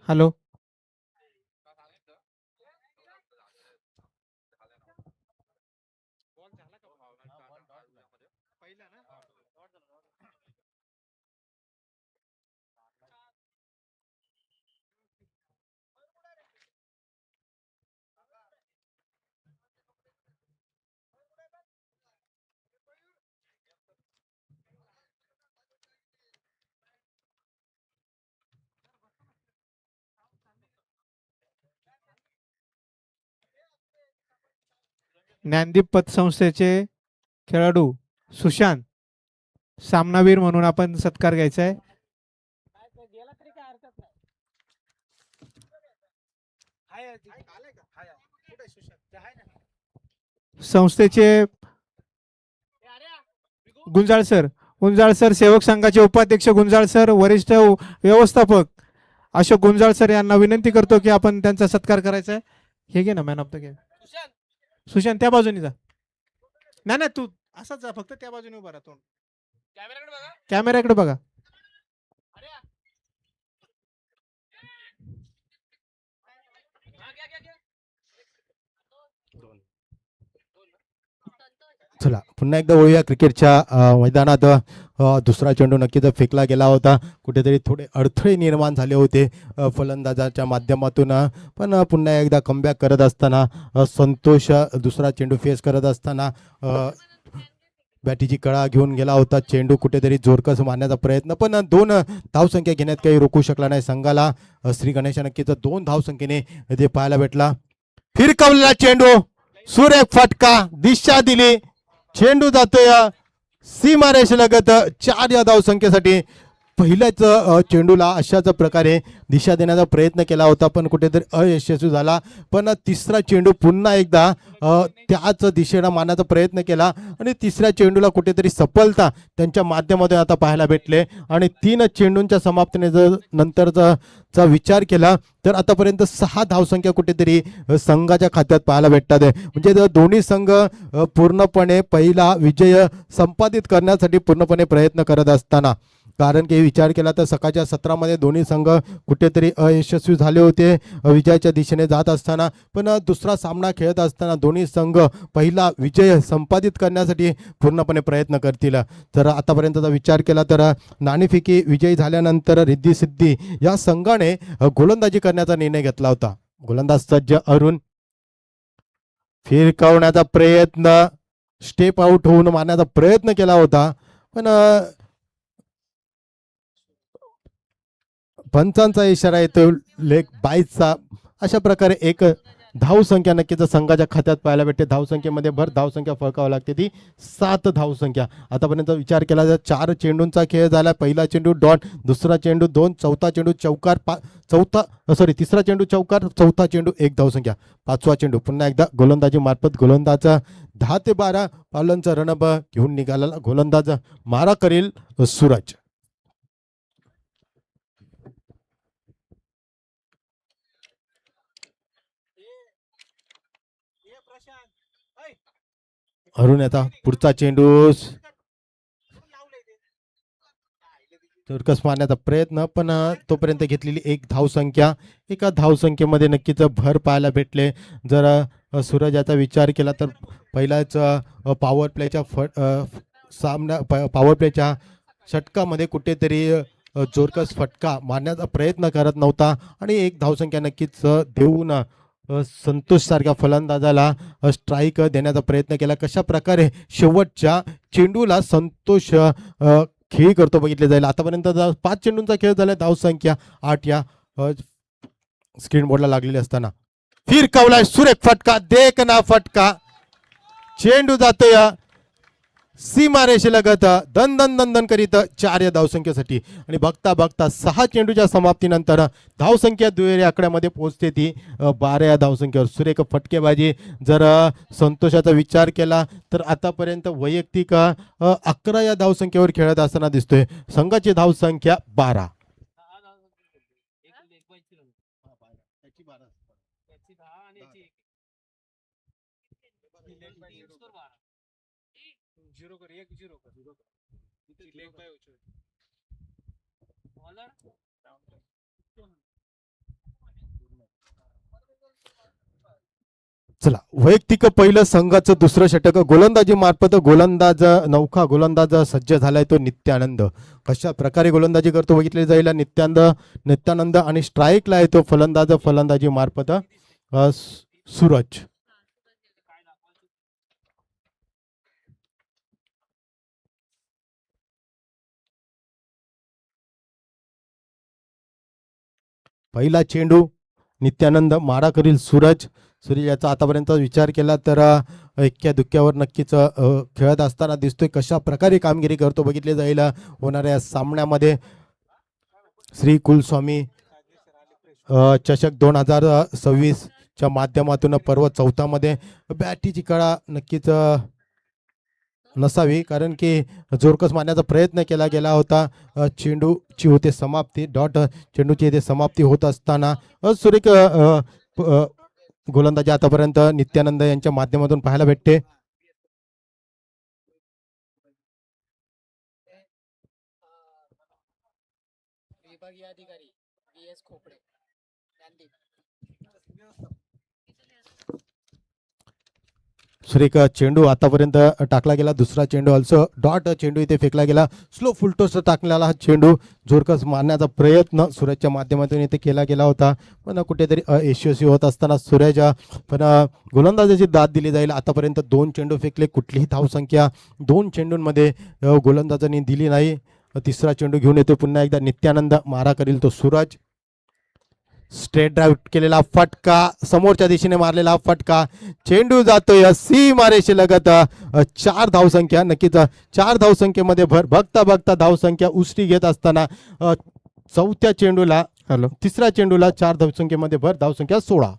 Hello. Gyandeep पतसंस्थेचे खेळाडू सुशांत सामनावीर म्हणून आपण सत्कार घ्यायचा आहे. संस्थेचे गुंजाळ सर, गुंजाळ सर, सेवक संघाचे उपाध्यक्ष गुंजाळ सर, वरिष्ठ व्यवस्थापक अशोक गुंजाळ सर यांना विनंती करतो की आपण त्यांचा सत्कार करायचा आहे. हे घे ना man of the game. Sushant त्या बाजूने जा. नाही नाही, तू असाच जा, फक्त त्या बाजूने उभा राहतो. कॅमेऱ्याकडे बघा. चला पुन्हा एकदा वळूया क्रिकेटच्या मैदानात. दुसरा चेंडू नक्कीच फेकला गेला होता. कुठेतरी थोडे अडथळे निर्माण झाले होते फलंदाजाच्या माध्यमातून. पण पुन्हा एकदा कमबॅक करत असताना संतोष दुसरा चेंडू फेस करत असताना बॅटीची कळा घेऊन गेला होता. चेंडू कुठेतरी जोरकस मारण्याचा प्रयत्न, पण 2 धावसंख्या घेण्यात काही रोखू शकला नाही संघाला. श्री गणेश नक्कीच 2 धावसंख्येने ते पाहायला भेटला. फिरकवलेला चेंडू, सुरेख फटका, दिशा दिली, चेंडू जातोय सीमारेषेलगत 4 या धावसंख्येसाठी. पहिल्याच चेंडूला अशाच प्रकारे दिशा देण्याचा प्रयत्न केला होता, पण कुठेतरी अयशस्वी झाला. पण तिसरा चेंडू पुन्हा एकदा त्याच दिशेला मारण्याचा प्रयत्न केला आणि तिसऱ्या चेंडूला कुठेतरी सफलता त्यांच्या माध्यमातून आता पाहायला भेटले. आणि 3 चेंडूंच्या समाप्तीने जर नंतरचा विचार केला तर आतापर्यंत 6 धावसंख्या कुठेतरी संघाच्या खात्यात पाहायला भेटतात. म्हणजे दोन्ही संघ पूर्णपणे पहिला विजय संपादित करण्यासाठी पूर्णपणे प्रयत्न करत असताना, कारण की विचार केला तर सकाळच्या सत्रामध्ये दोन्ही संघ कुठेतरी अयशस्वी झाले होते विजयाच्या दिशेने जात असताना. पण दुसरा सामना खेळत असताना दोन्ही संघ पहिला विजय संपादित करण्यासाठी पूर्णपणे प्रयत्न करतील. तर आतापर्यंतचा विचार केला तर नाणेफेकी विजयी झाल्यानंतर रिद्धी सिद्धी या संघाने गोलंदाजी करण्याचा निर्णय घेतला होता. गोलंदाज सज्ज अरुण, फिरकावण्याचा प्रयत्न, स्टेप आउट होऊन मारण्याचा प्रयत्न केला होता, पण पंचांचा इशारा येतो लेग बाईचा. अशा प्रकारे एक धावसंख्या नक्कीच संघाच्या खात्यात पाहायला भेटते. धावसंख्येमध्ये भर धावसंख्या फळकावं लागते, ती 7 धावसंख्या. आतापर्यंत विचार केला तर 4 चेंडूंचा खेळ झाला. पहिला चेंडू डॉट, दुसरा चेंडू 2, चौथा चेंडू चौकार, तिसरा चेंडू चौकार, चौथा चेंडू 1 धावसंख्या, पाचवा चेंडू पुन्हा एकदा गोलंदाजी मार्फत गोलंदाज 10 ते 12 पावलांचा रणब घेऊन निघालेला गोलंदाज मारा करेल सूरज. अरुण आता पुढचा चेंडू चौरकस मारण्याचा प्रयत्न, पण तोपर्यंत घेतलेली 1 धावसंख्या. एका धावसंख्येमध्ये नक्कीच भर पाहायला भेटले. जर सूरज याचा विचार केला तर पहिलाच पॉवर प्लेच्या पॉवर प्लेच्या षटकामध्ये कुठेतरी जोरकस फटका मारण्याचा प्रयत्न करत नव्हता आणि 1 धावसंख्या नक्कीच देऊन संतोष सारख्या फलंदाजाला स्ट्राईक देण्याचा प्रयत्न केला. कशा प्रकारे शेवटच्या चेंडूला संतोष खेळ करतो बघितले जाईल. आतापर्यंत 5 चेंडूंचा खेळ झाला, धावसंख्या 8 या स्क्रीन बोर्डला लागलेली असताना. फिरकावलाय, सुरेख फटका, देखना फटका, चेंडू जातोय सीमारेषेलगत दन दन दन दन करीत 4 या धावसंख्येसाठी. आणि बघता बघता 6 चेंडूच्या समाप्तीनंतर धावसंख्या दुहेरी आकड्यामध्ये पोहोचते, ती 12 या धावसंख्येवर. सुरेख फटकेबाजी. जर संतोषाचा विचार केला तर आतापर्यंत वैयक्तिक 11 या धावसंख्येवर खेळत असताना दिसतोय. संघाची धावसंख्या 12. चला, वैयक्तिक पहिलं संघाचं दुसरं षटक गोलंदाजी मार्फत नौका गोलंदाज सज्ज झालाय तो नित्यानंद. कशा प्रकारे गोलंदाजी करतो बघितले जाईल. नित्यानंद आणि स्ट्राईकला आहे तो फलंदाजी मार्फत सूरज. पहिला चेंडू नित्यानंद, मारा करील सूरज. याचा आतापर्यंत विचार केला तर एक्क्या दुक्क्यावर नक्कीच खेळत असताना दिसतोय. कशा प्रकारे कामगिरी करतो बघितले जाईल होणाऱ्या सामन्यामध्ये. श्री कुलस्वामी चषक 2026 च्या माध्यमातून पर्व 4 मध्ये बॅटीची कळा नक्कीच नसावी, कारण की जोरकस मारण्याचा प्रयत्न केला गेला होता. चेंडूची होते समाप्ती. चेंडूची इथे समाप्ती होत असताना सुरेख गोलंदाजी आतापर्यंत नित्यानंद यांच्या माध्यमातून पाहायला भेटते. विभागीय अधिकारी BS खोपडे नांदेड. सुरेख चेंडू आतापर्यंत टाकला गेला. दुसरा चेंडू ऑल्सो डॉट चेंडू इथे फेकला गेला. स्लो फुलटोस टाकलेला हा चेंडू जोरकस मारण्याचा प्रयत्न सूरजच्या माध्यमातून इथे केला गेला होता, पण कुठेतरी अयशस्वी होत असताना सूरज पण गोलंदाजाची दाद दिली जाईल. आतापर्यंत 2 चेंडू फेकले, कुठलीही धावसंख्या 2 चेंडूंमध्ये गोलंदाजांनी दिली नाही. तिसरा चेंडू घेऊन येतो पुन्हा एकदा नित्यानंद, मारा करील तो सूरज. स्ट्रेट ड्राईव्ह केलेला फटका, समोरच्या दिशेने मारलेला फटका, चेंडू जातोय सीमारेषे लगत. 4 धावसंख्या, नक्कीच 4 धावसंख्येमध्ये भर बघता धावसंख्या उसरी घेत असताना तिसऱ्या चेंडूला 4 धावसंख्येमध्ये भर, धावसंख्या 16.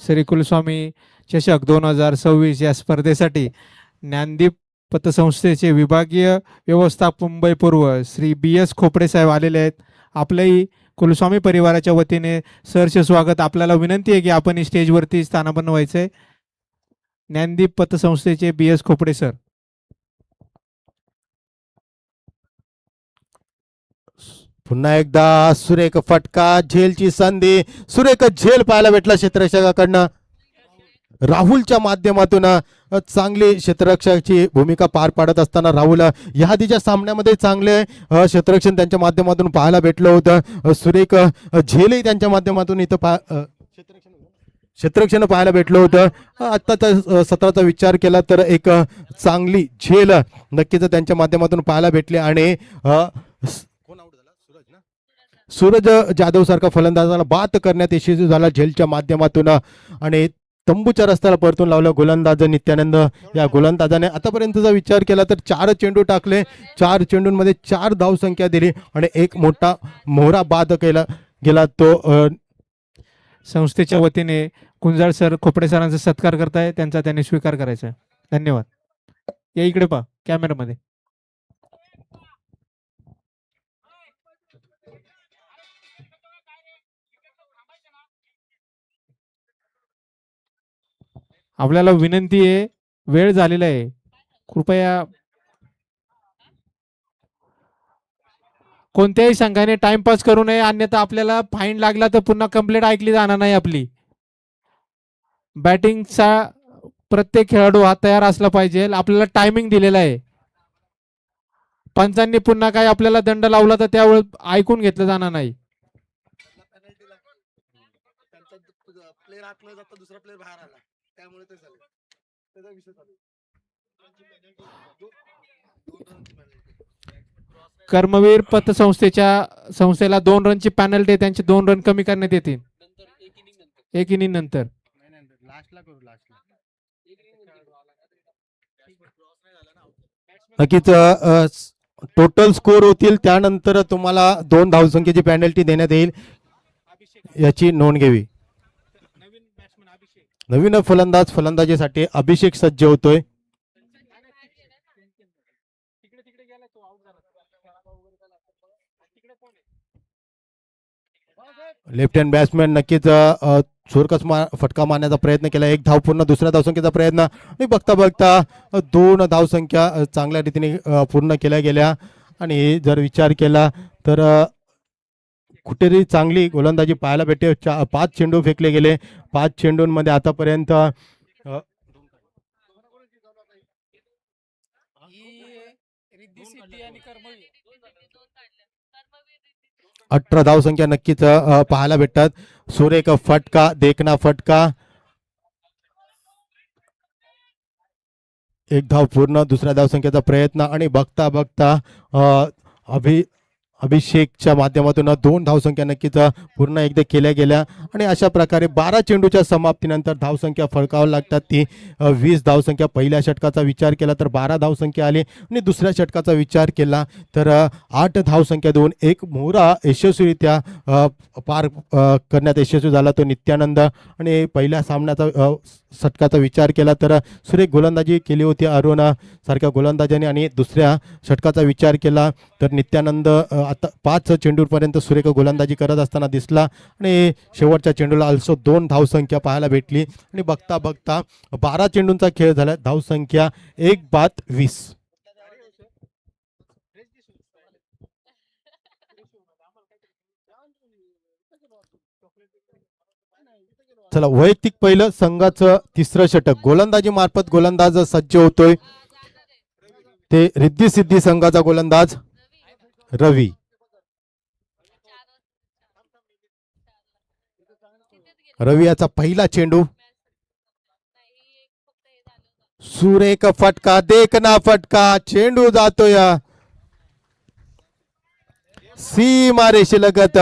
श्री कुलस्वामी चषक 2026 या स्पर्धेसाठी ज्ञानदीप पतसंस्थेचे विभागीय व्यवस्थापक मुंबई पूर्व श्री BS खोपडे साहेब आलेले आहेत. आपलंही कुलस्वामी परिवाराच्या वतीने सहर्ष स्वागत. आपल्याला विनंती आहे की आपण स्टेजवरती स्थानापन्न व्हायचंय. ज्ञानदीप पतसंस्थेचे BS खोपडे सर. पुन्हा एकदा सुरेख फटका, झेलची संधी, सुरेख झेल पाहायला भेटला क्षेत्ररक्षकाकडनं. राहुलच्या माध्यमातून चांगली क्षेत्ररक्षकाची भूमिका पार पाडत असताना राहुल या आधीच्या सामन्यामध्ये चांगले क्षेत्ररक्षण त्यांच्या माध्यमातून पाहायला भेटलं होतं. सुरेख झेलही त्यांच्या माध्यमातून इथं क्षेत्ररक्षण पाहायला भेटलं होतं. आत्ताचा सत्राचा विचार केला तर एक चांगली झेल नक्कीच त्यांच्या माध्यमातून पाहायला भेटली आणि सूरज जाधव सारखा फलंदाजाला बाद करण्यात यशस्वी झाला झेलच्या माध्यमातून आणि तंबूच्या रस्त्याला परतून लावलं गोलंदाज नित्यानंद. या गोलंदाजाने आतापर्यंतचा विचार केला तर 4 चेंडू टाकले, 4 चेंडूंमध्ये 4 धावसंख्या दिली आणि एक मोठा मोहरा बाद केला गेला. तो संस्थेच्या वतीने गुंजाळ सर खोपडे सरांचा सत्कार करताय, त्यांचा त्यांनी स्वीकार करायचा. धन्यवाद. या इकडे पहा कॅमेरामध्ये. आपल्याला विनंती आहे, वेळ झालेला आहे, कृपया कोणत्याही संघाने टाइमपास करू नये, अन्यथा आपल्याला फाईन लागला तर पुन्हा कंप्लेंट ऐकली जाणार नाही. आपली बॅटिंगचा प्रत्येक खेळाडू हा तयार असला पाहिजे. आपल्याला टायमिंग दिलेला आहे. पंचांनी पुन्हा काय आपल्याला दंड लावला तर त्यावेळेस ऐकून घेतलं जाणार नाही. प्लेअर आतमध्ये जाता दुसरा प्लेअर बाहेर आला, त्यामुळे ते झाले. त्याचा विषय चालू. कर्मवीर संस्थेला 2 रनची पॅनल्टी, त्यांचे 2 रन कमी करण्यात येतील एक इनिंग नंतर. नक्कीच टोटल स्कोर होतील त्यानंतर तुम्हाला 2 धावसंख्येची पेनल्टी देण्यात येईल, याची नोंद घ्यावी. नवीन फलंदाजीसाठी अभिषेक सज्ज होतोय. लेफ्ट हँड बॅट्समॅन नक्कीच जोरकस फटका मारण्याचा प्रयत्न केला. 1 धाव पूर्ण, दुसऱ्या धावसंख्येचा प्रयत्न आणि बघता 2 धावसंख्या चांगल्या रीतीने पूर्ण केल्या गेल्या. आणि जर विचार केला तर कुठेतरी चांगली गोलंदाजी पाहायला भेटते. 5 चेंडू फेकले गेले. 5 चेंडूंमध्ये आतापर्यंत रिद्धी सिद्धी आणि कर्मवीर 18 धावसंख्या नक्कीच पाहायला भेटतात. सुरेख फटका, देखना फटका, एक धाव पूर्ण. दुसऱ्या धावसंख्येचा प्रयत्न आणि बघता बघता अभिषेकच्या माध्यमातून 2 धावसंख्या नक्कीच पूर्ण एकदा केल्या गेल्या आणि अशा प्रकारे 12 चेंडूच्या समाप्तीनंतर धावसंख्या फळकावं लागतात ती 20 धावसंख्या. पहिल्या षटकाचा विचार केला तर 12 धावसंख्या आली आणि दुसऱ्या षटकाचा विचार केला तर 8 धावसंख्या देऊन एक मोहरा यशस्वीरित्या पार करण्यात यशस्वी झाला तो नित्यानंद. आणि पहिल्या सामन्याचा षटकाचा विचार केला तर सुरेख गोलंदाजी केली होती अरुण सारख्या गोलंदाजाने आणि दुसऱ्या षटकाचा विचार केला तर नित्यानंद आता 5 चेंडूपर्यंत सुरेख गोलंदाजी करत असताना दिसला आणि शेवटच्या चेंडूला अल्सो 2 धावसंख्या पाहायला भेटली आणि बघता बघता 12 चेंडूंचा खेळ झाला. धावसंख्या 1-20. चला वैयक्तिक पहिलं संघाचं तिसरं षटक गोलंदाजी मार्फत गोलंदाज सज्ज होतोय. ते रिद्धी सिद्धी संघाचा गोलंदाज रवी. रवी याचा पहिला चेंडू, सुरेख फटका, देखना फटका, चेंडू जातोय सीमा रेषेलगत.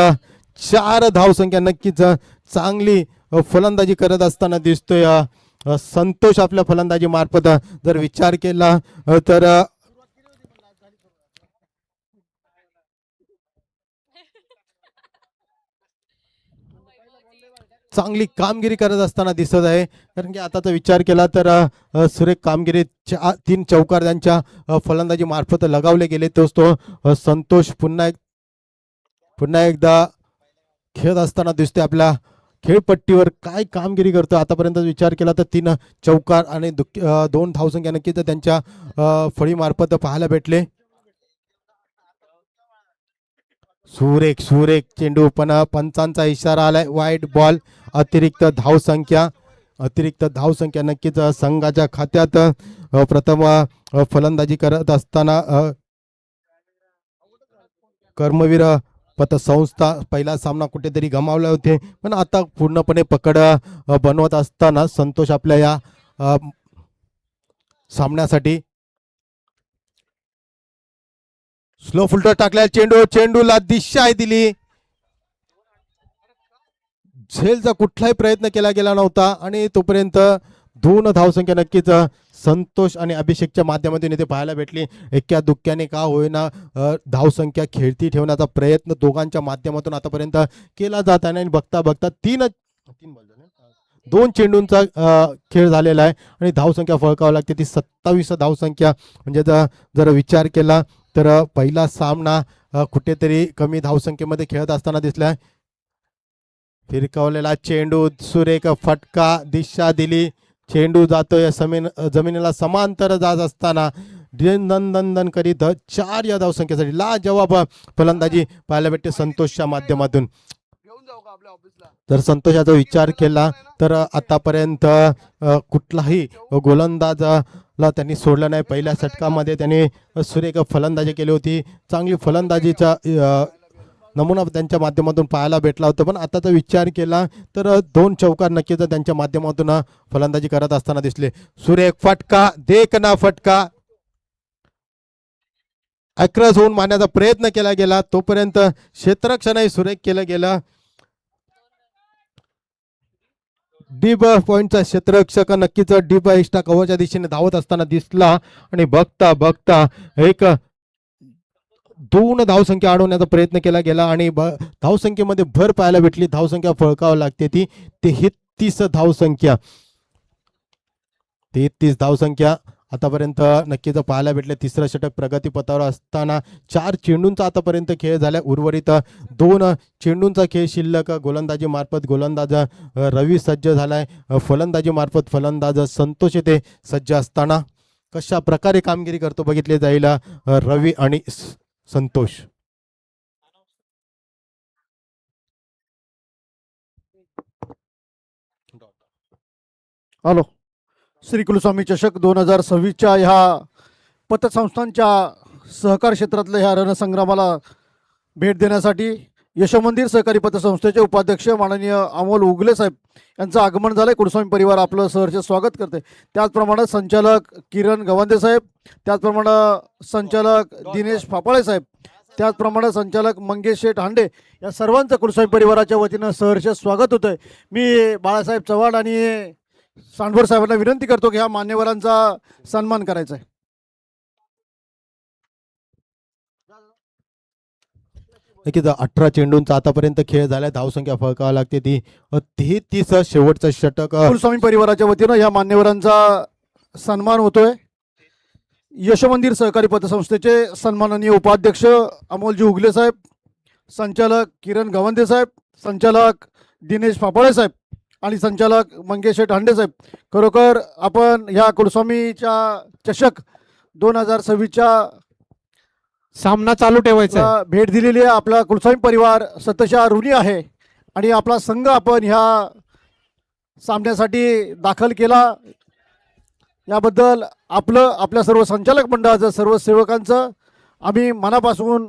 4 धावसंख्या नक्कीच चांगली फलंदाजी करत असताना दिसतोय संतोष. आपल्या फलंदाजी मार्फत जर विचार केला तर चांगली कामगिरी करत असताना दिसत आहे. कारण की आताचा विचार केला तर सुरेख कामगिरी 3 चौकार त्यांच्या फलंदाजी मार्फत लगावले गेले. तोच तो संतोष पुन्हा एकदा खेळत असताना दिसतोय. आपल्या खेळपट्टीवर काय कामगिरी करतो. आतापर्यंत विचार केला तर 3 चौकार आणि 2 धावसंख्या नक्कीच त्यांच्या फळीमार्फत पाहायला भेटले. सुरेख चेंडू पण पंचांचा इशारा आलाय वाईट बॉल. अतिरिक्त धावसंख्या नक्कीच संघाच्या खात्यात. प्रथम फलंदाजी करत असताना कर्मवीर पतसंस्था पहिला सामना कुठेतरी गमावले होते पण आता पूर्णपणे पकड बनवत असताना संतोष आपल्या या सामन्यासाठी स्लो फुलटॉस टाकल्या. चेंडूला दिशा दिली. झेलचा कुठलाही प्रयत्न केला गेला नव्हता आणि तोपर्यंत 2 धावसंख्या नक्कीच संतोष आणि अभिषेकच्या माध्यमातून इथे पाहायला भेटली. एक्क्या दुक्क्याने का होईना धावसंख्या खेळती ठेवण्याचा प्रयत्न दोघांच्या माध्यमातून आतापर्यंत केला जात आहे आणि बघता 2 चेंडूंचा खेळ झालेला आहे आणि धावसंख्या फळकावं लागते ती 27 धावसंख्या. म्हणजे जर विचार केला तर पहिला सामना कुठेतरी कमी धावसंख्येमध्ये खेळत असताना दिसलाय. फिरकावलेला चेंडू, सुरेख फटका, दिशा दिली. चेंडू जातोय जमिनीला समांतर जात असताना दन करीत 4 या धावसंख्येसाठी लाजवाब फलंदाजी पाहायला भेटते संतोषच्या माध्यमातून. जर संतोषाचा विचार केला तर आतापर्यंत कुठलाही गोलंदाजाला त्यांनी सोडलं नाही. पहिल्या षटकामध्ये त्यांनी सुरेख फलंदाजी केली होती. चांगली फलंदाजीचा नमुना त्यांच्या माध्यमातून पाहायला भेटला होता पण आताचा विचार केला तर 2 चौकार नक्कीच त्यांच्या माध्यमातून फलंदाजी करत असताना दिसले. सुरेख फटका, देखना फटका, अक्रस होऊन मारण्याचा प्रयत्न केला गेला. तोपर्यंत क्षेत्ररक्षणही सुरेख केलं गेलं. डीप पॉइंटचा क्षेत्ररक्षक नक्कीच डीप एक्स्ट्रा कव्हरच्या दिशेने धावत असताना दिसला आणि बघता एक 2 धावसंख्या अडवण्याचा प्रयत्न केला गेला आणि धावसंख्येमध्ये भर पाहायला भेटली. धावसंख्या फळकावं लागते ती 33 धावसंख्या. 33 धावसंख्या आतापर्यंत नक्कीच पाहायला भेटले. तिसरं षटक प्रगतीपथावर असताना 4 चेंडूंचा आतापर्यंत खेळ झाला. उर्वरित 2 चेंडूंचा खेळ शिल्लक. गोलंदाजी मार्फत गोलंदाज रवी सज्ज झालाय. फलंदाजी मार्फत फलंदाज संतोष येथे सज्ज असताना कशा प्रकारे कामगिरी करतो बघितले जाईल रवी आणि संतोष. हॅलो. श्री कुलस्वामी चषक 2026च्या ह्या पतसंस्थांच्या सहकार क्षेत्रातल्या ह्या रणसंग्रामाला भेट देण्यासाठी यशोमंदिर सहकारी पतसंस्थेचे उपाध्यक्ष माननीय अमोल उगले साहेब यांचं आगमन झालंय. कुलस्वामी परिवार आपलं सहर्ष स्वागत करते. त्याचप्रमाणे संचालक किरण गवांदे साहेब, त्याचप्रमाणे संचालक दिनेश फापाळे साहेब, त्याचप्रमाणे संचालक मंगेश शेठ हांडे या सर्वांचं कुलस्वामी परिवाराच्या वतीनं सहर्ष स्वागत होतंय. मी बाळासाहेब चव्हाण आणि सांडभोर साहेबांना विनंती करतो की ह्या मान्यवरांचा सन्मान करायचा आहे. नक्कीच 18 चेंडूंचा आतापर्यंत खेळ झालाय. धावसंख्या फळकावं लागते ती 33 शेवटचं षटक. कुलस्वामी परिवाराच्या वतीनं ह्या मान्यवरांचा सन्मान होतोय. यशोमंदिर सहकारी पतसंस्थेचे सन्माननीय उपाध्यक्ष अमोलजी उगले साहेब, संचालक किरण गवंदे साहेब, संचालक दिनेश फापाळे साहेब आणि संचालक मंगेश शेठ हांडे साहेब, खरोखर आपण ह्या कुलस्वामीच्या चषक 2026च्या सामना चालू ठेवायचा आहे. भेट दिलेली आहे. आपला कुलस्वामी परिवार सतशा ऋणी आहे आणि आपला संघ आपण ह्या सामन्यासाठी दाखल केला. याबद्दल आपल्या सर्व संचालक मंडळाचं, सर्व सेवकांचं आम्ही मनापासून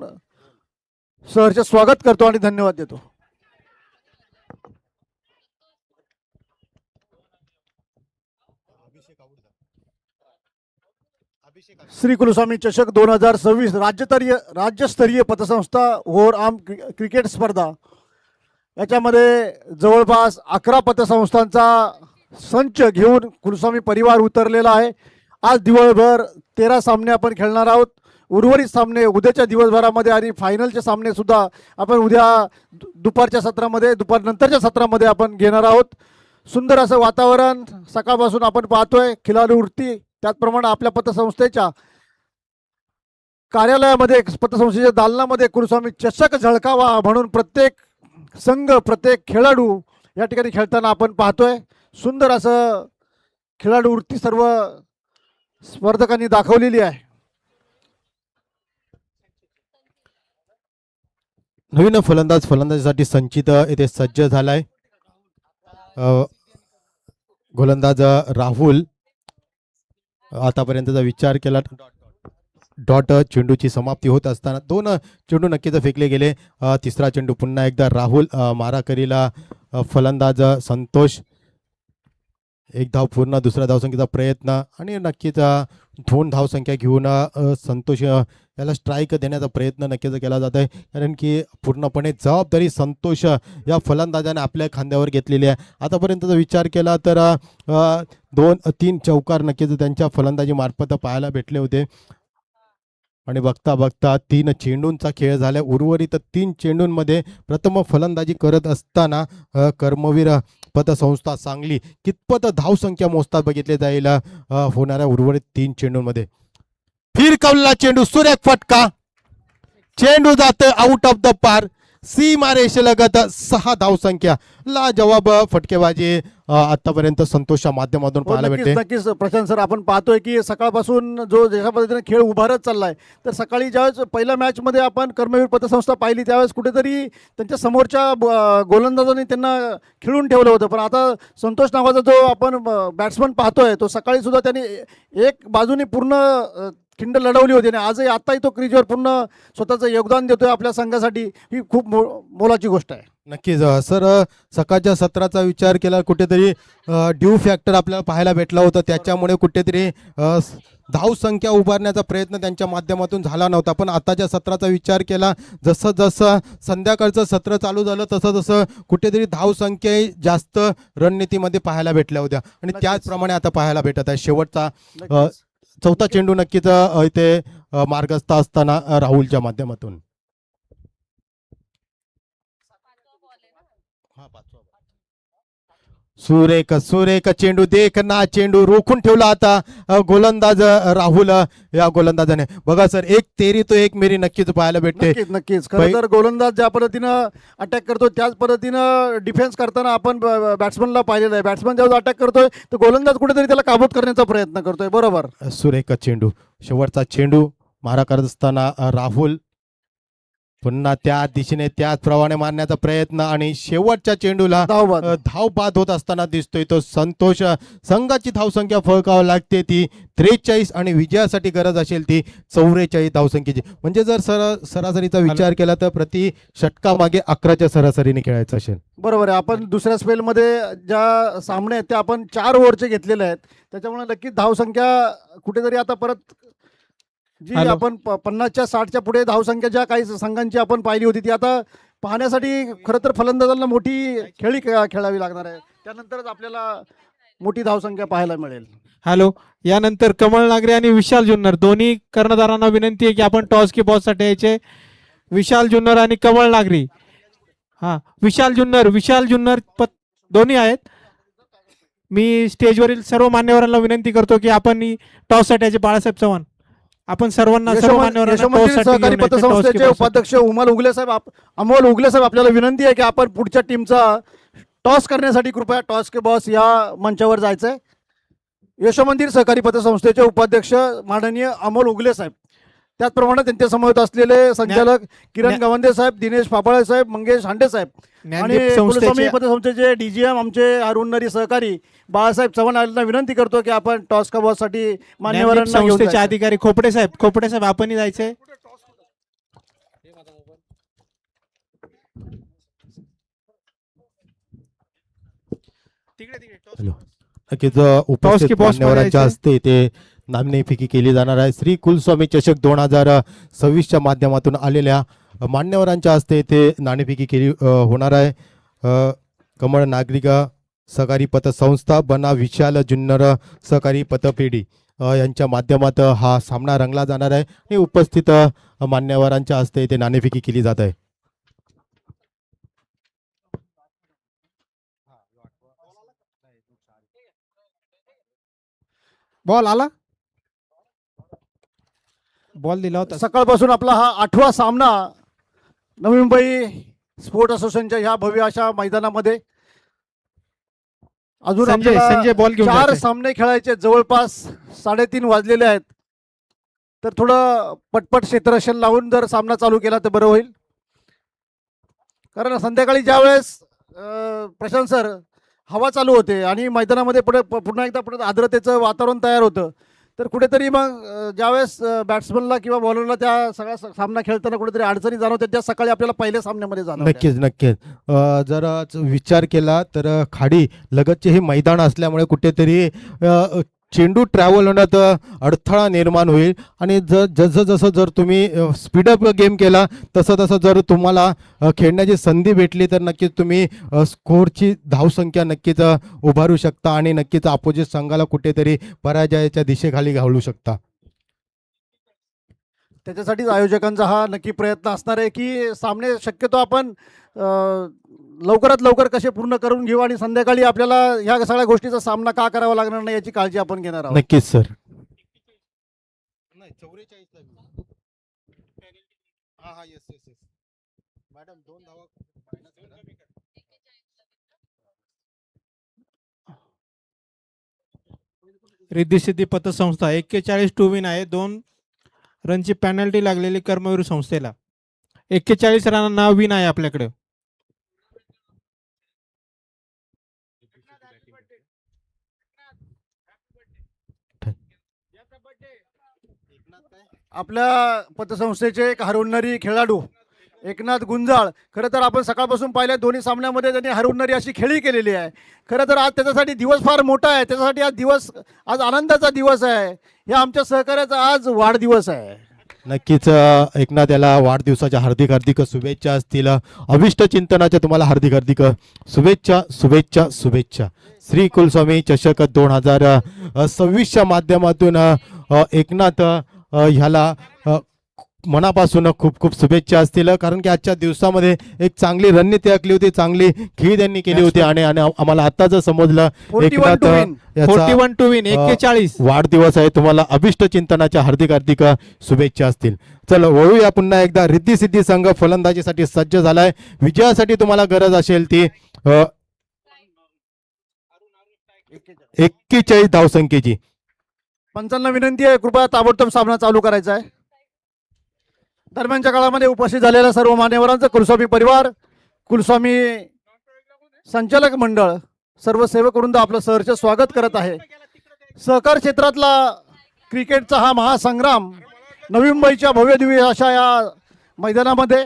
सहर्ष स्वागत करतो आणि धन्यवाद देतो. श्री कुलस्वामी चषक 2026 राज्यस्तरीय पतसंस्था ओव्हर आर्म क्रिकेट स्पर्धा याच्यामध्ये जवळपास 11 पतसंस्थांचा संच घेऊन कुलस्वामी परिवार उतरलेला आहे. आज दिवसभर 13 सामने आपण खेळणार आहोत. उर्वरित सामने उद्याच्या दिवसभरामध्ये आणि फायनलचे सामने सुद्धा आपण उद्या दुपारच्या सत्रामध्ये, दुपारनंतरच्या सत्रामध्ये आपण घेणार आहोत. सुंदर असं वातावरण सकाळपासून आपण पाहतोय. खिलाडू वृत्ती, त्याचप्रमाणे आपल्या पतसंस्थेच्या कार्यालयामध्ये, पतसंस्थेच्या दालनामध्ये कुलस्वामी चषक झळकावा म्हणून प्रत्येक संघ, प्रत्येक खेळाडू या ठिकाणी खेळताना आपण पाहतोय. सुंदर असं खेळाडू वृत्ती सर्व स्पर्धकांनी दाखवलेली आहे. नवीन फलंदाजीसाठी संचित येथे सज्ज झालाय. गोलंदाज राहुल आतापर्यंतचा विचार केला. डॉट चेंडूची समाप्ती होत असताना 2 चेंडू नक्कीच फेकले गेले. तिसरा चेंडू पुन्हा एकदा राहुल माराकरीला फलंदाज संतोष. 1 धाव पूर्ण. दुसऱ्या धावसंख्येचा प्रयत्न आणि नक्कीच 2 धावसंख्या घेऊन संतोष याला स्ट्राईक देण्याचा प्रयत्न नक्कीच केला जात आहे, कारण की पूर्णपणे जबाबदारी संतोष या फलंदाजाने आपल्या खांद्यावर घेतलेली आहे. आतापर्यंतचा विचार केला तर 2-3 चौकार नक्कीच त्यांच्या फलंदाजी मार्फत पाहायला भेटले होते. आणि बघता बघता 3 चेंडूंचा खेळ झाला. उर्वरित 3 चेंडूंमध्ये प्रथम फलंदाजी करत असताना कर्मवीर पतसंस्था सांगली कितपत धावसंख्या मोजतात बघितले जाईल होणाऱ्या उर्वरित 3 चेंडूंमध्ये. फिरकवलेला चेंडू, सुरेख फटका, चेंडू जातोय आउट ऑफ द पार. सीमारेषेलगत 6 धावसंख्या. लाजवाब फटकेबाजी आतापर्यंत संतोषच्या माध्यमातून पाहायला भेटते. नक्कीच प्रशांत सर, आपण पाहतोय की सकाळपासून जो जशा पद्धतीने खेळ उभारत चाललाय, तर सकाळी ज्यावेळेस पहिल्या मॅचमध्ये आपण कर्मवीर पतसंस्था पाहिली त्यावेळेस कुठेतरी त्यांच्या समोरच्या गोलंदाजांनी त्यांना खिळून ठेवलं होतं. पण आता संतोष नावाचा जो आपण बॅट्समन पाहतोय, तो सकाळी सुद्धा त्यांनी एक बाजूने पूर्ण खिंड लढवली होती आणि आजही आताही तो क्रीजवर पूर्ण स्वतःचं योगदान देतोय आपल्या संघासाठी. ही खूप मोलाची गोष्ट आहे. नक्कीच सर, सकाळच्या सत्राचा विचार केला कुठेतरी ड्यू फॅक्टर आपल्याला पाहायला भेटला होता. त्याच्यामुळे कुठेतरी धावसंख्या उभारण्याचा प्रयत्न त्यांच्या माध्यमातून झाला नव्हता. पण आताच्या सत्राचा विचार केला, जसं जसं संध्याकाळचं सत्र चालू झालं तसं तसं कुठेतरी धावसंख्या जास्त रणनीतीमध्ये पाहायला भेटल्या होत्या आणि त्याचप्रमाणे आता पाहायला भेटत आहे. शेवटचा चौथा चेंडू नक्कीच इथे मार्गस्थ असताना राहुलच्या माध्यमातून. सुरेख सुरेख चेंडू, देख ना चेंडू रोखून ठेवला आता गोलंदाज राहुल या गोलंदाजाने. बघा सर, 1 तेरी तो 1 मेरी नक्कीच पाहायला भेटते. नक्कीच खरं तर गोलंदाज ज्या पद्धतीनं अटॅक करतो त्याच पद्धतीनं डिफेन्स करताना आपण बॅट्समनला पाहिलेलं आहे. बॅट्समन जेव्हा अटॅक करतोय तर गोलंदाज कुठेतरी त्याला काबूत करण्याचा प्रयत्न करतोय. बरोबर. सुरेख चेंडू, शेवटचा चेंडू मारा करत असताना राहुल पुन्हा त्या दिशेने त्याचप्रमाणे मारण्याचा प्रयत्न आणि शेवटच्या चेंडूला धावबाद. धाव बाद होत असताना दिसतोय तो संतोष. संघाची धावसंख्या फळकावं लागते ती 43 आणि विजयासाठी गरज असेल ती 44 धावसंख्येची. म्हणजे जर सरासरीचा विचार केला तर प्रति षटकामागे 11च्या सरासरीने खेळायचं असेल. बरोबर आहे. आपण दुसऱ्या स्पेलमध्ये ज्या सामने आहेत ते आपण 4 ओव्हरचे घेतलेले आहेत, त्याच्यामुळे नक्कीच धावसंख्या कुठेतरी आता परत जी हॅलो. आपण 50च्या 60च्या पुढे धावसंख्या ज्या काही संघांची आपण पाहिली होती ती आता पाहण्यासाठी खरं तर फलंदाजांना मोठी खेळावी लागणार आहे. त्यानंतरच आपल्याला मोठी धावसंख्या पाहायला मिळेल. हॅलो. यानंतर कमळ नागरे आणि विशाल जुन्नर दोन्ही कर्णधारांना विनंती आहे की आपण टॉस की बॉस साठी यायचे. विशाल जुन्नर आणि कमळ नागरी. हा, विशाल जुन्नर दोन्ही आहेत. मी स्टेजवरील सर्व मान्यवरांना विनंती करतो की आपण टॉस साठी यायचे. बाळासाहेब चव्हाण, आपण सर्वांना सर्व मान्यवरांना यशोमंदिर टॉस साठी सहकारी घेऊन यायचे. टॉस की पतसंस्थेचे बॉस साठी. उपाध्यक्ष अमोल उगले साहेब आपल्याला विनंती आहे की आपण पुढच्या टीमचा टॉस करण्यासाठी कृपया टॉस के बॉस या मंचावर जायचंय. यशोमंदिर सहकारी पतसंस्थेचे उपाध्यक्ष माननीय अमोल उगले साहेब, त्याचप्रमाणे त्यांच्या समवेत असलेले संचालक किरण गवंदे साहेब, दिनेश फाफाळे साहेब, मंगेश हांडे साहेब आणि ज्ञानदीप कुलस्वामी संस्थेचे पतसंस्थेचे डीजीएम आमचे अरुणनरी सहकारी बाळासाहेब चव्हाण यांना विनंती करतो की आपण टॉस का बॉस साठी ज्ञानदीप मान्यवरांना घेऊन संस्थेचे जायचं. अधिकारी खोपडे साहेब आपणही जायचंय. नक्कीच टॉस की उपस्थित बॉस मध्ये मान्यवरांच्या यायचे. हस्ते ते नामनेफिकी केली जाणार आहे. श्री कुलस्वामी चषक 2026च्या माध्यमातून आलेल्या मान्यवरांच्या हस्ते ते नाणेफिकी केली होणार आहे. कमळ नागरिक सहकारी पतसंस्था बना विशाल जुन्नर सहकारी पतपेढी यांच्या माध्यमात हा सामना रंगला जाणार आहे आणि उपस्थित मान्यवरांच्या हस्ते ते नाणेफिकी केली जात आहे. बॉल आला, बॉल दिला होता. सकाळपासून आपला हा 8वा सामना नवी मुंबई स्पोर्ट असोसिएशनच्या ह्या भव्य अशा मैदानामध्ये. अजून संजय आपल्याला बॉल घेऊन 4 जायचंय. सामने खेळायचे, जवळपास 3:30 वाजलेले आहेत. तर थोडं पटपट क्षेत्ररक्षण लावून जर सामना चालू केला तर बरं होईल. कारण संध्याकाळी ज्यावेळेस प्रशांत सर हवा चालू होते आणि मैदानामध्ये पुन्हा एकदा आर्द्रतेचं वातावरण तयार होतं, तर कुठेतरी मग ज्यावेळेस बॅट्समनला किंवा बॉलरला त्या सगळ्या सामना खेळताना कुठेतरी अडचणी जाणवतात, त्या सकाळी आपल्याला पहिल्या सामन्यामध्ये जाणवत्या. नक्कीच जर विचार केला तर खाडी लगतचे हे मैदान असल्यामुळे कुठेतरी चेंडू ट्रॅव्हल होण्यात अडथळा निर्माण होईल आणि जसं जर तुम्ही स्पीडअप गेम केला तसं जर तुम्हाला खेळण्याची संधी भेटली तर नक्कीच तुम्ही स्कोअरची धावसंख्या नक्कीच उभारू शकता आणि नक्कीच अपोजिट संघाला कुठेतरी पराजयाच्या दिशेखाली घालू शकता. त्याच्यासाठीच आयोजकांचा हा नक्की प्रयत्न असणार आहे की सामने शक्यतो आपण लवकरात लवकर कसे पूर्ण करून घेऊ आणि संध्याकाळी आपल्याला ह्या सगळ्या गोष्टीचा सामना का करावा लागणार नाही याची काळजी आपण घेणार आहोत. नक्कीच सर. रिद्धी सिद्धी पतसंस्था 41 टू विन आहे. 2 रनची पॅनल्टी लागलेली कर्मवीर संस्थेला. 41 रनांना विन आहे आपल्याकडे. आपल्या पतसंस्थेचे एक हरवणारी खेळाडू एकनाथ गुंजाळ, खरं तर आपण सकाळपासून पाहिल्या दोन्ही सामन्यामध्ये त्यांनी हरवणारी अशी खेळी केलेली आहे. खरं तर आज त्याच्यासाठी दिवस फार मोठा आहे. त्याच्यासाठी आज आनंदाचा दिवस आहे. हे आमच्या सहकार्याचा आज वाढदिवस आहे. नक्कीच एकनाथ याला वाढदिवसाच्या हार्दिक शुभेच्छा असतील. अभिष्ट चिंतनाच्या तुम्हाला हार्दिक शुभेच्छा. श्री कुलस्वामी चषक 2026च्या माध्यमातून एकनाथ ह्याला मनापासून खूप शुभेच्छा असतील. कारण की आजच्या दिवसामध्ये एक चांगली रणनीती आखली होती, चांगली खेळी त्यांनी केली होती आणि आम्हाला आताच समजलं 41 to win. 41 to win 41. वाढदिवस आहे. तुम्हाला अभिष्ट चिंतनाच्या हार्दिक शुभेच्छा असतील. चला वळूया पुन्हा एकदा. रिद्धी सिद्धी संघ फलंदाजीसाठी सज्ज झालाय. विजयासाठी तुम्हाला गरज असेल ती 41 धावसंख्येची. पंचांना विनंती आहे कृपया ताबडतोब सामना चालू करायचा आहे. दरम्यानच्या काळामध्ये उपस्थित झालेल्या सर्व मान्यवरांचं, कुलस्वामी परिवार, कुलस्वामी संचालक मंडळ, सर्व सेवक वृंद आपलं सहर्ष स्वागत करत आहे. सहकार क्षेत्रातला क्रिकेटचा हा महासंग्राम नवी मुंबईच्या भव्यदिव्य अशा या मैदानामध्ये,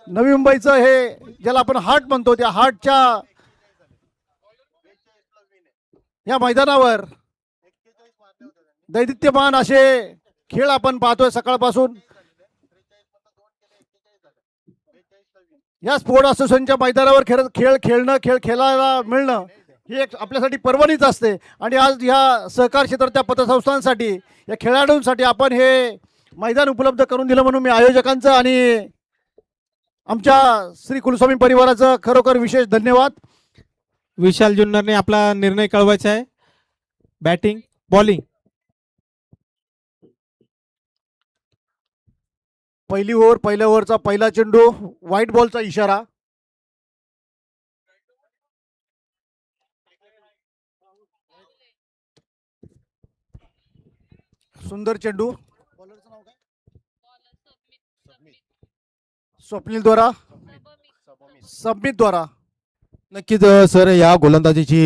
नवी मुंबईचं हे ज्याला आपण हार्ट म्हणतो, त्या हार्टच्या या मैदानावर दैदित्यमान असे खेळ आपण पाहतोय सकाळपासून. या स्पोर्ट असोसिएशनच्या मैदानावर खेळ खेळायला मिळणं ही एक आपल्यासाठी पर्वणीच असते. आणि आज ह्या सहकार क्षेत्राच्या पतसंस्थांसाठी, या खेळाडूंसाठी आपण हे मैदान उपलब्ध करून दिलं, म्हणून मी आयोजकांचं आणि आमच्या श्री कुलस्वामी परिवाराचं खरोखर विशेष धन्यवाद. विशाल जुन्नरने आपला निर्णय कळवायचा आहे. Batting, bowling. पहिली ओव्हर, पहिल्या ओव्हरचा पहिला चेंडू, व्हाईट बॉलचा इशारा. सुंदर चेंडू. स्वप्नील द्वारा, सबमित द्वारा. नक्कीच सर, या गोलंदाजीची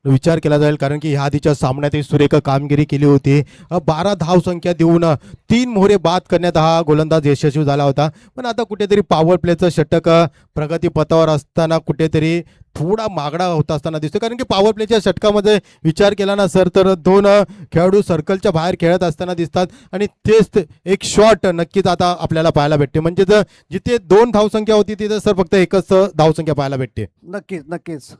विचार केला जाईल, कारण की ह्या आधीच्या सामन्यात ही सुरेख कामगिरी केली होती. 12 धावसंख्या देऊन 3 मोहरे बाद करण्यात हा गोलंदाज यशस्वी झाला होता. पण आता कुठेतरी पॉवर प्लेचं षटक प्रगतीपथावर असताना कुठेतरी थोडा मागडा होत असताना दिसतो, कारण की पॉवर प्लेच्या षटकामध्ये विचार केला ना सर, तर 2 खेळाडू सर्कलच्या बाहेर खेळत असताना दिसतात आणि तेच एक शॉट नक्कीच आता आपल्याला पाहायला भेटते. म्हणजे जिथे 2 धावसंख्या होती तिथे सर फक्त एकच धावसंख्या पाहायला भेटते. नक्कीच नक्कीच.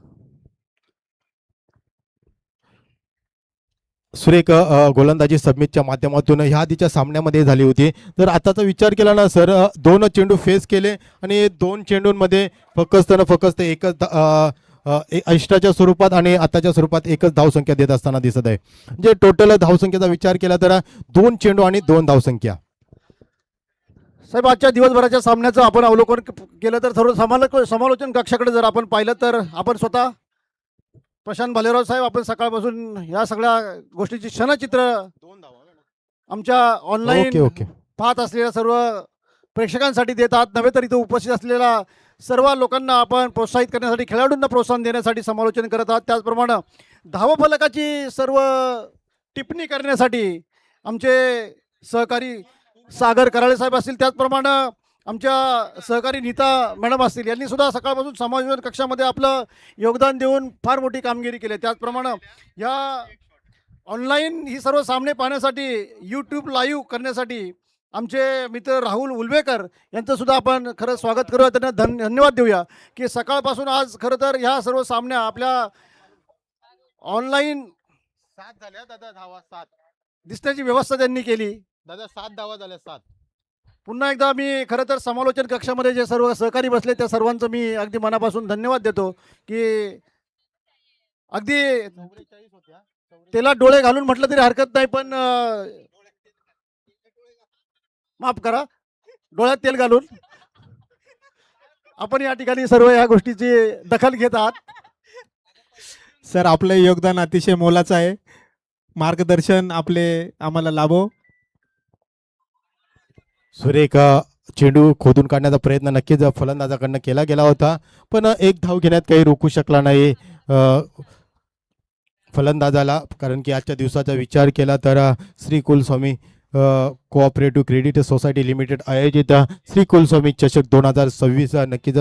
सुरेख गोलंदाजी सबमिटच्या माध्यमातून ह्या आधीच्या सामन्यामध्ये झाली होती. तर आताचा विचार केला ना सर, 2 चेंडू फेस केले आणि 2 चेंडूंमध्ये फक्त एकच अष्टाच्या स्वरूपात आणि आताच्या स्वरूपात एकच धावसंख्या देत असताना दिसत आहे. म्हणजे टोटल धावसंख्येचा विचार केला तर 2 चेंडू आणि 2 धावसंख्या. साहेब, आजच्या दिवसभराच्या सामन्याचं आपण अवलोकन केलं तर सर्व समालोचन कक्षाकडे जर आपण पाहिलं तर आपण स्वतः प्रशांत भालेराव साहेब, आपण सकाळपासून या सगळ्या गोष्टीची क्षणचित्र आमच्या ऑनलाईन ओके. पाहत असलेल्या सर्व प्रेक्षकांसाठी देत आहात. नव्हे तर इथं उपस्थित असलेल्या सर्व लोकांना आपण प्रोत्साहित करण्यासाठी, खेळाडूंना प्रोत्साहन देण्यासाठी समालोचन करत आहात. त्याचप्रमाणे धावफलकाची सर्व टिप्पणी करण्यासाठी आमचे सहकारी सागर कराळे साहेब असतील, त्याचप्रमाणे आमच्या सहकारी नीता मॅडम असतील, यांनी सुद्धा सकाळपासून समायोजन कक्षामध्ये आपलं योगदान देऊन फार मोठी कामगिरी केली. त्याचप्रमाणे या ऑनलाईन ही सर्व सामने पाहण्यासाठी, यूट्यूब लाईव्ह करण्यासाठी आमचे मित्र राहुल उलवेकर यांचं सुद्धा आपण खरं स्वागत करूया, त्यांना धन्यवाद देऊया की सकाळपासून आज खरं तर ह्या सर्व सामन्या आपल्या ऑनलाईन 7 झाल्या दादा, धावा 7 दिसण्याची व्यवस्था त्यांनी केली. दादा 7 धावा झाल्या 7. पुन्हा एकदा मी खरं तर समालोचन कक्षामध्ये जे सर्व सहकारी बसले त्या सर्वांचं मी अगदी मनापासून धन्यवाद देतो की अगदी त्याला डोळे घालून म्हटलं तरी हरकत नाही, पण माफ करा, डोळ्यात तेल घालून आपण या ठिकाणी सर्व या गोष्टीची दखल घेत आहात. सर, आपलं योगदान अतिशय मोलाचं आहे. मार्गदर्शन आपले आम्हाला लाभो. सुरेख चेंडू खोदून काढण्याचा प्रयत्न नक्कीच फलंदाजाकडनं केला गेला होता, पण एक धाव घेण्यात काही रोखू शकला नाही फलंदाजाला, कारण की आजच्या दिवसाचा विचार केला तर Shri Kulswami cooperative credit society limited आयोजित श्री कुलस्वामी चषक 2026 नक्कीच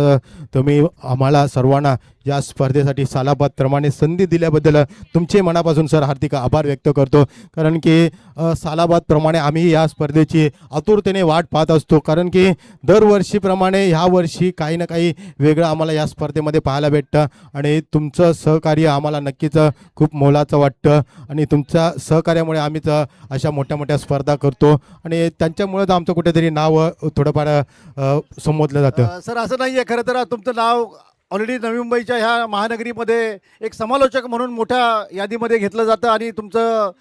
तुम्ही आम्हाला सर्वांना या स्पर्धेसाठी सालाबादप्रमाणे संधी दिल्याबद्दल तुमचे मनापासून सर हार्दिक आभार व्यक्त करतो, कारण की सालाबादप्रमाणे आम्ही या स्पर्धेची आतुरतेने वाट पाहत असतो, कारण की दरवर्षीप्रमाणे ह्या वर्षी काही ना काही वेगळं आम्हाला या स्पर्धेमध्ये पाहायला भेटतं आणि तुमचं सहकार्य आम्हाला नक्कीच खूप मोलाचं वाटतं आणि तुमच्या सहकार्यामुळे आम्हीच अशा मोठ्या मोठ्या स्पर्धा करतो आणि त्यांच्यामुळेच आमचं कुठेतरी नाव थोडंफार संबोधलं जातं. सर, असं नाही आहे, खरं तर तुमचं नाव ऑलरेडी नवी मुंबईच्या ह्या महानगरीमध्ये एक समालोचक म्हणून मोठ्या यादीमध्ये घेतलं जातं आणि तुमचं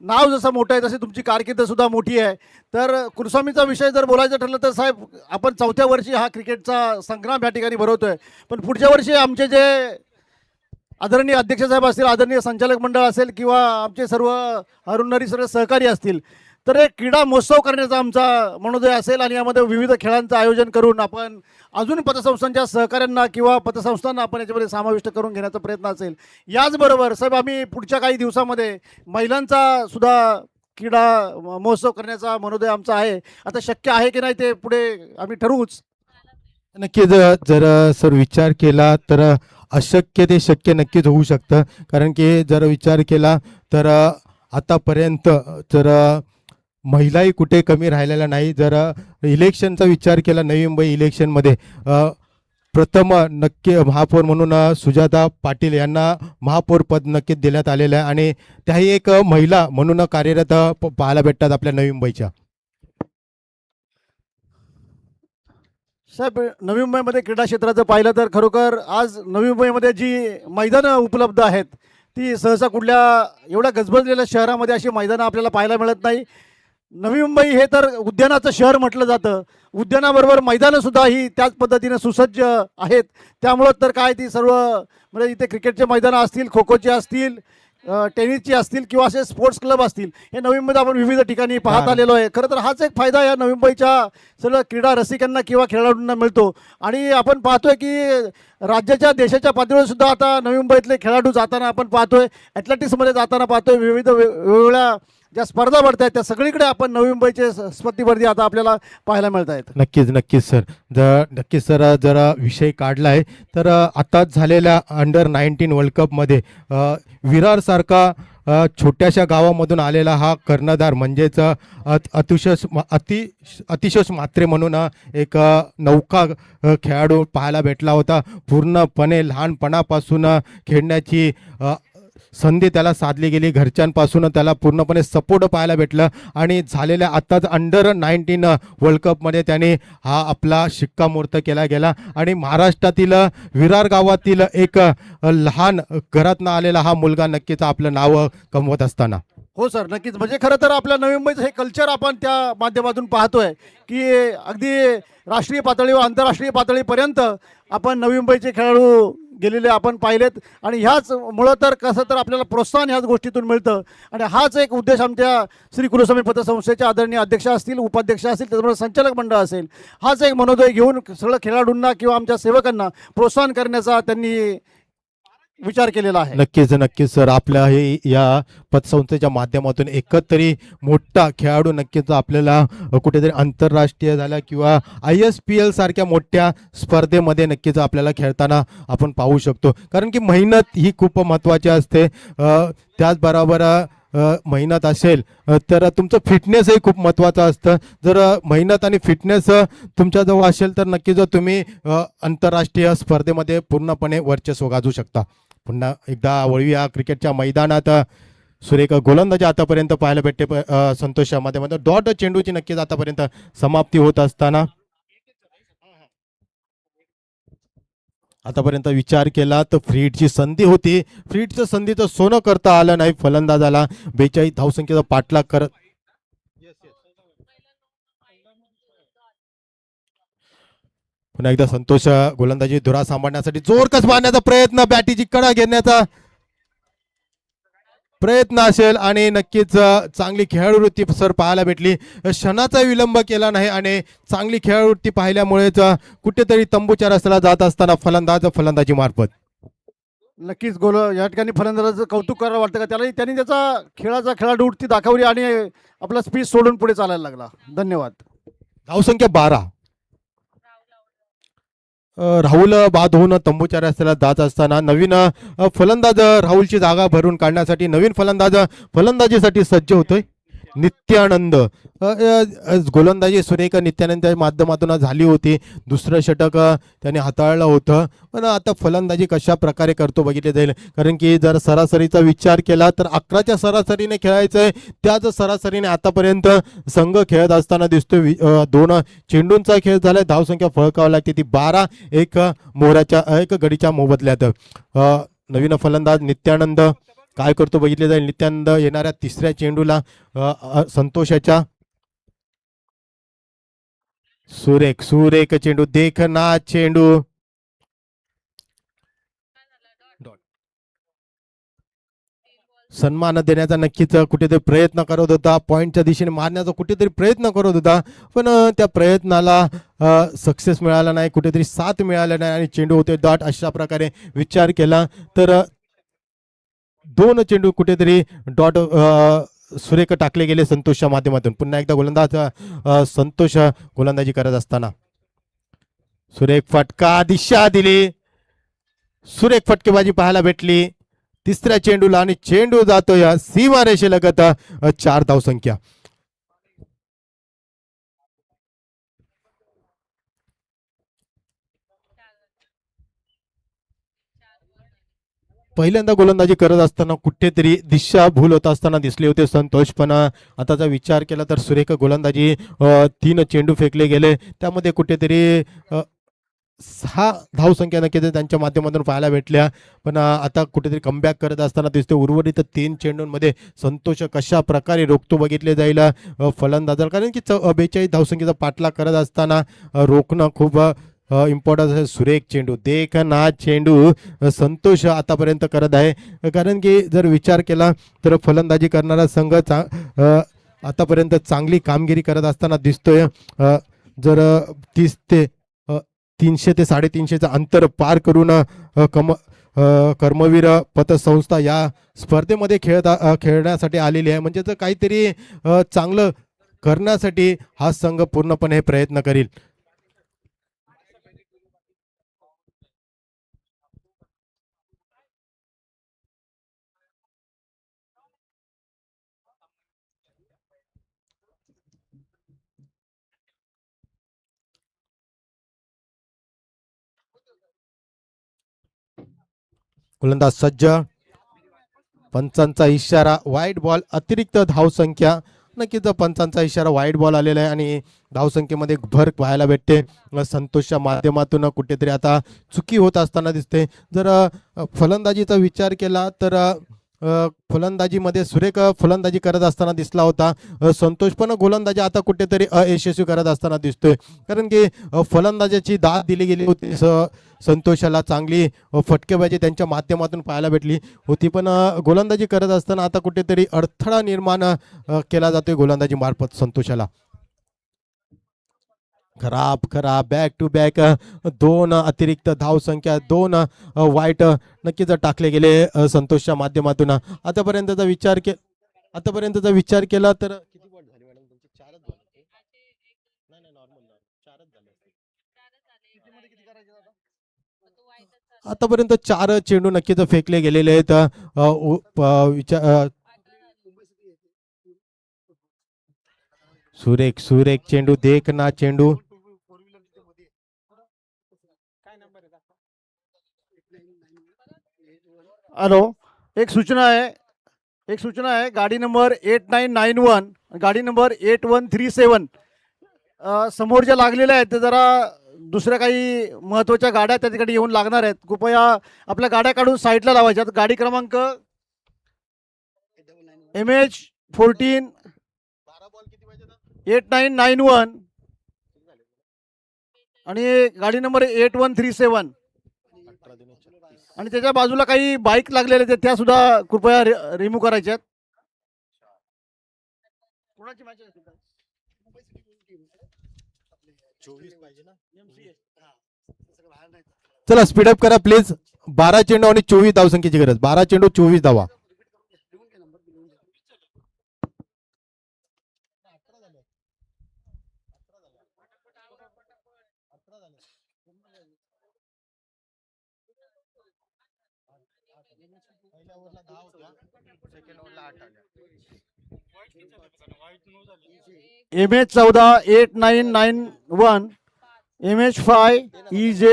नाव जसं मोठं आहे तशी तुमची कारकीर्द सुद्धा मोठी आहे. तर कुलस्वामीचा विषय जर बोलायचं ठरलं तर साहेब, आपण 4थ्या वर्षी हा क्रिकेटचा संग्राम या ठिकाणी भरवतोय, पण पुढच्या वर्षी आमचे जे आदरणीय अध्यक्ष साहेब असतील, आदरणीय संचालक मंडळ असेल किंवा आमचे सर्व हरुणरी सर्व सहकारी असतील, तर एक क्रीडा महोत्सव करण्याचा आमचा मनोदय असेल आणि यामध्ये विविध खेळांचं आयोजन करून आपण अजून पतसंस्थांच्या सहकाऱ्यांना किंवा पतसंस्थांना आपण याच्यामध्ये समाविष्ट करून घेण्याचा प्रयत्न असेल. याचबरोबर साहेब आम्ही पुढच्या काही दिवसामध्ये महिलांचा सुद्धा क्रीडा महोत्सव करण्याचा मनोदय आमचा आहे. आता शक्य आहे की नाही ते पुढे आम्ही ठरवूच. नक्कीच जर सर विचार केला तर अशक्य ते शक्य नक्कीच होऊ शकतं. कारण की जर विचार केला तर आतापर्यंत जर महिलाही कुठे कमी राहिलेल्या नाही. जर इलेक्शनचा विचार केला नवी मुंबई इलेक्शनमध्ये प्रथम नक्की महापौर म्हणून सुजाता पाटील यांना महापौर पद नक्कीच देण्यात आलेलं आहे आणि त्याही एक महिला म्हणून कार्यरत पाहायला भेटतात आपल्या नवी मुंबईच्या. साहेब नवी मुंबईमध्ये क्रीडा क्षेत्राचं पाहिलं तर खरोखर आज नवी मुंबईमध्ये जी मैदानं उपलब्ध आहेत ती सहसा कुठल्या एवढ्या गजबजलेल्या शहरामध्ये अशी मैदानं आपल्याला पाहायला मिळत नाही. नवी मुंबई हे तर उद्यानाचं शहर म्हटलं जातं. उद्यानाबरोबर मैदानंसुद्धा ही त्याच पद्धतीने सुसज्ज आहेत. त्यामुळं तर काय ती सर्व म्हणजे इथे क्रिकेटचे मैदानं असतील, खो खोचे असतील, टेनिसची असतील किंवा असे स्पोर्ट्स क्लब असतील, हे नवी मुंबईत आपण विविध ठिकाणी पाहत आलेलो आहे. खरं तर हाच एक फायदा या नवी मुंबईच्या सर्व क्रीडा रसिकांना किंवा खेळाडूंना मिळतो. आणि आपण पाहतोय की राज्याच्या देशाच्या पातळीवर सुद्धा आता नवी मुंबईतले खेळाडू जाताना आपण पाहतोय, ॲथलेटिक्समध्ये जाताना पाहतोय, विविध वेगवेगळ्या ज्या स्पर्धा भरत आहेत त्या सगळीकडे आपण नवी मुंबईचे स्पर्धेवरती आता आपल्याला पाहायला मिळत आहेत. नक्कीच सर. नक्कीच सर जर विषय काढला आहे तर आताच झालेल्या अंडर 19 वर्ल्ड कपमध्ये विरारसारखा छोट्याशा गावामधून आलेला हा कर्णधार म्हणजेच अतिशय म्हात्रे म्हणून एक नौका खेळाडू पाहायला भेटला होता. पूर्णपणे लहानपणापासून खेळण्याची संधी त्याला साधली गेली. घरच्यांपासून त्याला पूर्णपणे सपोर्ट पाहायला भेटलं आणि झालेल्या आत्ताच अंडर 19 वर्ल्ड कपमध्ये त्याने हा आपला शिक्कामोर्तब केला गेला आणि महाराष्ट्रातील विरार गावातील एक लहान घरातनं आलेला हा मुलगा नक्कीच आपलं नाव कमवत असताना. हो सर, नक्कीच. म्हणजे खरं तर आपल्या नवी मुंबईचं हे कल्चर आपण त्या माध्यमातून पाहतोय की अगदी राष्ट्रीय पातळी व आंतरराष्ट्रीय पातळीपर्यंत आपण नवी मुंबईचे खेळाडू गेलेले आपण पाहिलेत. आणि ह्याच मुळं तर कसं तर आपल्याला प्रोत्साहन ह्याच गोष्टीतून मिळतं. आणि हाच एक उद्देश आमच्या श्री कुलस्वामी पतसंस्थेच्या आदरणीय अध्यक्ष असतील, उपाध्यक्ष असतील, त्याचबरोबर संचालक मंडळ असेल, हाच एक मनोदय घेऊन सगळं खेळाडूंना किंवा आमच्या सेवकांना प्रोत्साहन करण्याचा त्यांनी विचार केलेला आहे. नक्कीच सर. आपल्या हे या पतसंस्थेच्या माध्यमातून एकतरी मोठा खेळाडू नक्कीच आपल्याला कुठेतरी आंतरराष्ट्रीय झाला किंवा ISPL सारख्या मोठ्या स्पर्धेमध्ये नक्कीच आपल्याला खेळताना आपण पाहू शकतो. कारण की मेहनत ही खूप महत्त्वाची असते. त्याचबरोबर मेहनत असेल तर तुमचं फिटनेसही खूप महत्त्वाचं असतं. जर मेहनत आणि फिटनेस तुमच्याजवळ असेल तर नक्कीच तुम्ही आंतरराष्ट्रीय स्पर्धेमध्ये पूर्णपणे वर्चस्व गाजवू शकता. पुन्हा एकदा वळूया क्रिकेटच्या मैदानात. सुरेख गोलंदाजी आतापर्यंत पाहायला भेटते संतोष मध्ये डॉट चेंडूची नक्कीच आतापर्यंत समाप्ती होत असताना आतापर्यंत विचार केला तर फ्रीडची संधी होती. फ्रीडच्या संधीचं सोनं करता आलं नाही फलंदाजाला. 42 धावसंख्येचा पाठलाग करत पुन्हा एकदा संतोष गोलंदाजी धुरा सांभाळण्यासाठी जोरकस मारण्याचा प्रयत्न, बॅटीची कडा घेण्याचा प्रयत्न असेल आणि नक्कीच चांगली खेळाडूवृत्ती सर पाहायला भेटली. क्षणाचा विलंब केला नाही आणि चांगली खेळाडूवृत्ती पाहिल्यामुळेच कुठेतरी तंबूच्या रस्त्याला जात असताना फलंदाजी मार्फत नक्कीच या ठिकाणी फलंदाजाचं कौतुक करायला वाटतं का त्याला, त्यांनी त्याचा खेळाडूवृत्ती दाखवली आणि आपला स्पीच सोडून पुढे चालायला लागला. धन्यवाद. धावसंख्या 12. राहुल बाद होऊन तंबूच्या रस्त्याला जात असताना नवीन फलंदाज राहुलची जागा भरून काढण्यासाठी नवीन फलंदाजीसाठी सज्ज होतोय नित्यानंद. गोलंदाजी सुरेख नित्यानंदच्या माध्यमातून झाली होती. दुसरं षटक त्याने हाताळलं होतं. पण आता फलंदाजी कशा प्रकारे करतो बघितले जाईल. कारण की जर सरासरीचा विचार केला तर 11च्या सरासरीने खेळायचंय. त्याच सरासरीने आतापर्यंत संघ खेळत असताना दिसतोय. 2 चेंडूंचा खेळ झालाय. धावसंख्या फळकावं लागते ती 12. एक गडीच्या मोबदल्यात. नवीन फलंदाज नित्यानंद काय करतो बघितले जाईल. नित्यानंद येणाऱ्या 3ऱ्या चेंडूला संतोषाच्या सुरेख चेंडू, देखना चेंडू. सन्मान देण्याचा नक्कीच कुठेतरी प्रयत्न करत होता, पॉईंटच्या दिशेने मारण्याचा कुठेतरी प्रयत्न करत होता, पण त्या प्रयत्नाला सक्सेस मिळाला नाही, कुठेतरी साथ मिळाला नाही आणि चेंडू होते डॉट. अशा प्रकारे विचार केला तर दोन चेंडू कुठेतरी डॉट सुरेख टाकले गेले संतोषच्या माध्यमातून. पुन्हा एकदा गोलंदाज संतोष गोलंदाजी करत असताना सुरेख फटका, दिशा दिली, सुरेख फटकेबाजी पाहायला भेटली तिसऱ्या चेंडूला आणि चेंडू जातो या सीमारेषेलगत. 4 धावसंख्या. पहिल्यांदा गोलंदाजी करत असताना कुठेतरी दिशा भूल होत असताना दिसले होते संतोष, पण आताचा विचार केला तर सुरेख गोलंदाजी. 3 चेंडू फेकले गेले, त्यामध्ये कुठेतरी 6 धावसंख्या नक्कीच त्यांच्या माध्यमातून पाहायला भेटल्या, पण आता कुठेतरी कमबॅक करत असताना दिसते. उर्वरित 3 चेंडूंमध्ये संतोष कशा प्रकारे रोखतो बघितले जाईल फलंदाजाला, कारण की 42 धावसंख्येचा पाठलाग करत असताना रोखणं खूप इम्पॉर्टन्ट आहे. सुरेख चेंडू, देख ना चेंडू संतोष आतापर्यंत करत आहे, कारण की जर विचार केला तर फलंदाजी करणारा संघ आतापर्यंत चांगली कामगिरी करत असताना दिसतोय. जर 30 ते 300 ते 350चं अंतर पार करून कर्मवीर पतसंस्था या स्पर्धेमध्ये खेळण्यासाठी आलेली आहे, म्हणजे जर काहीतरी चांगलं करण्यासाठी हा संघ पूर्णपणे प्रयत्न करील. गोलंदाज सज्ज, पंचांचा इशारा वाईट बॉल, अतिरिक्त धावसंख्या. नक्कीच पंचांचा इशारा वाईट बॉल आलेला आहे आणि धावसंख्येमध्ये भर पाहायला भेटते. संतोषच्या माध्यमातून कुठेतरी आता चुकी होत असताना दिसते. जर फलंदाजीचा विचार केला तर फलंदाजीमध्ये सुरेख फलंदाजी करत असताना दिसला होता संतोष, पण गोलंदाजी आता कुठेतरी अयशस्वी करत असताना दिसतोय, कारण की फलंदाजाची दाद दिली गेली होती संतोषाला. चांगली फटकेबाजी त्यांच्या माध्यमातून पाहायला भेटली होती, पण गोलंदाजी करत असताना आता कुठेतरी अडथळा निर्माण केला जातोय गोलंदाजी मार्फत संतोषाला. खराब खराब बॅक टू बॅक 2 अतिरिक्त धावसंख्या, 2 वाईट नक्कीच टाकले गेले संतोषच्या माध्यमातून. आतापर्यंतचा विचार केला तर किती बॉल झाले मॅडम तुमचे? 4च बॉल. नाही नाही, नॉर्मल 4च झाले. आतापर्यंत 4 चेंडू नक्कीच फेकले गेलेले आहेत. सुरेख सुरेख चेंडू, देख ना चेंडू. हॅलो, एक सूचना आहे. गाडी नंबर 8991, गाडी नंबर 8137 समोर ज्या लागलेल्या आहेत, ते जरा दुसऱ्या काही महत्त्वाच्या गाड्या त्या ठिकाणी येऊन लागणार आहेत. कृपया आपल्या गाड्या काढून साईडला लावायच्यात. गाडी क्रमांक MH14 8991 आणि गाडी नंबर 8137, आणि त्याच्या बाजूला काही बाईक लागलेल्या आहेत, त्या सुद्धा कृपया रिमूव्ह करायच्यात. कोणाची मॅच आहे? चला स्पीडअप करा प्लीज. 12 चेंडू आणि 24 धावसंख्येची गरज. 12 चेंडू 24 धावा. MH14 8991, MH5 EJ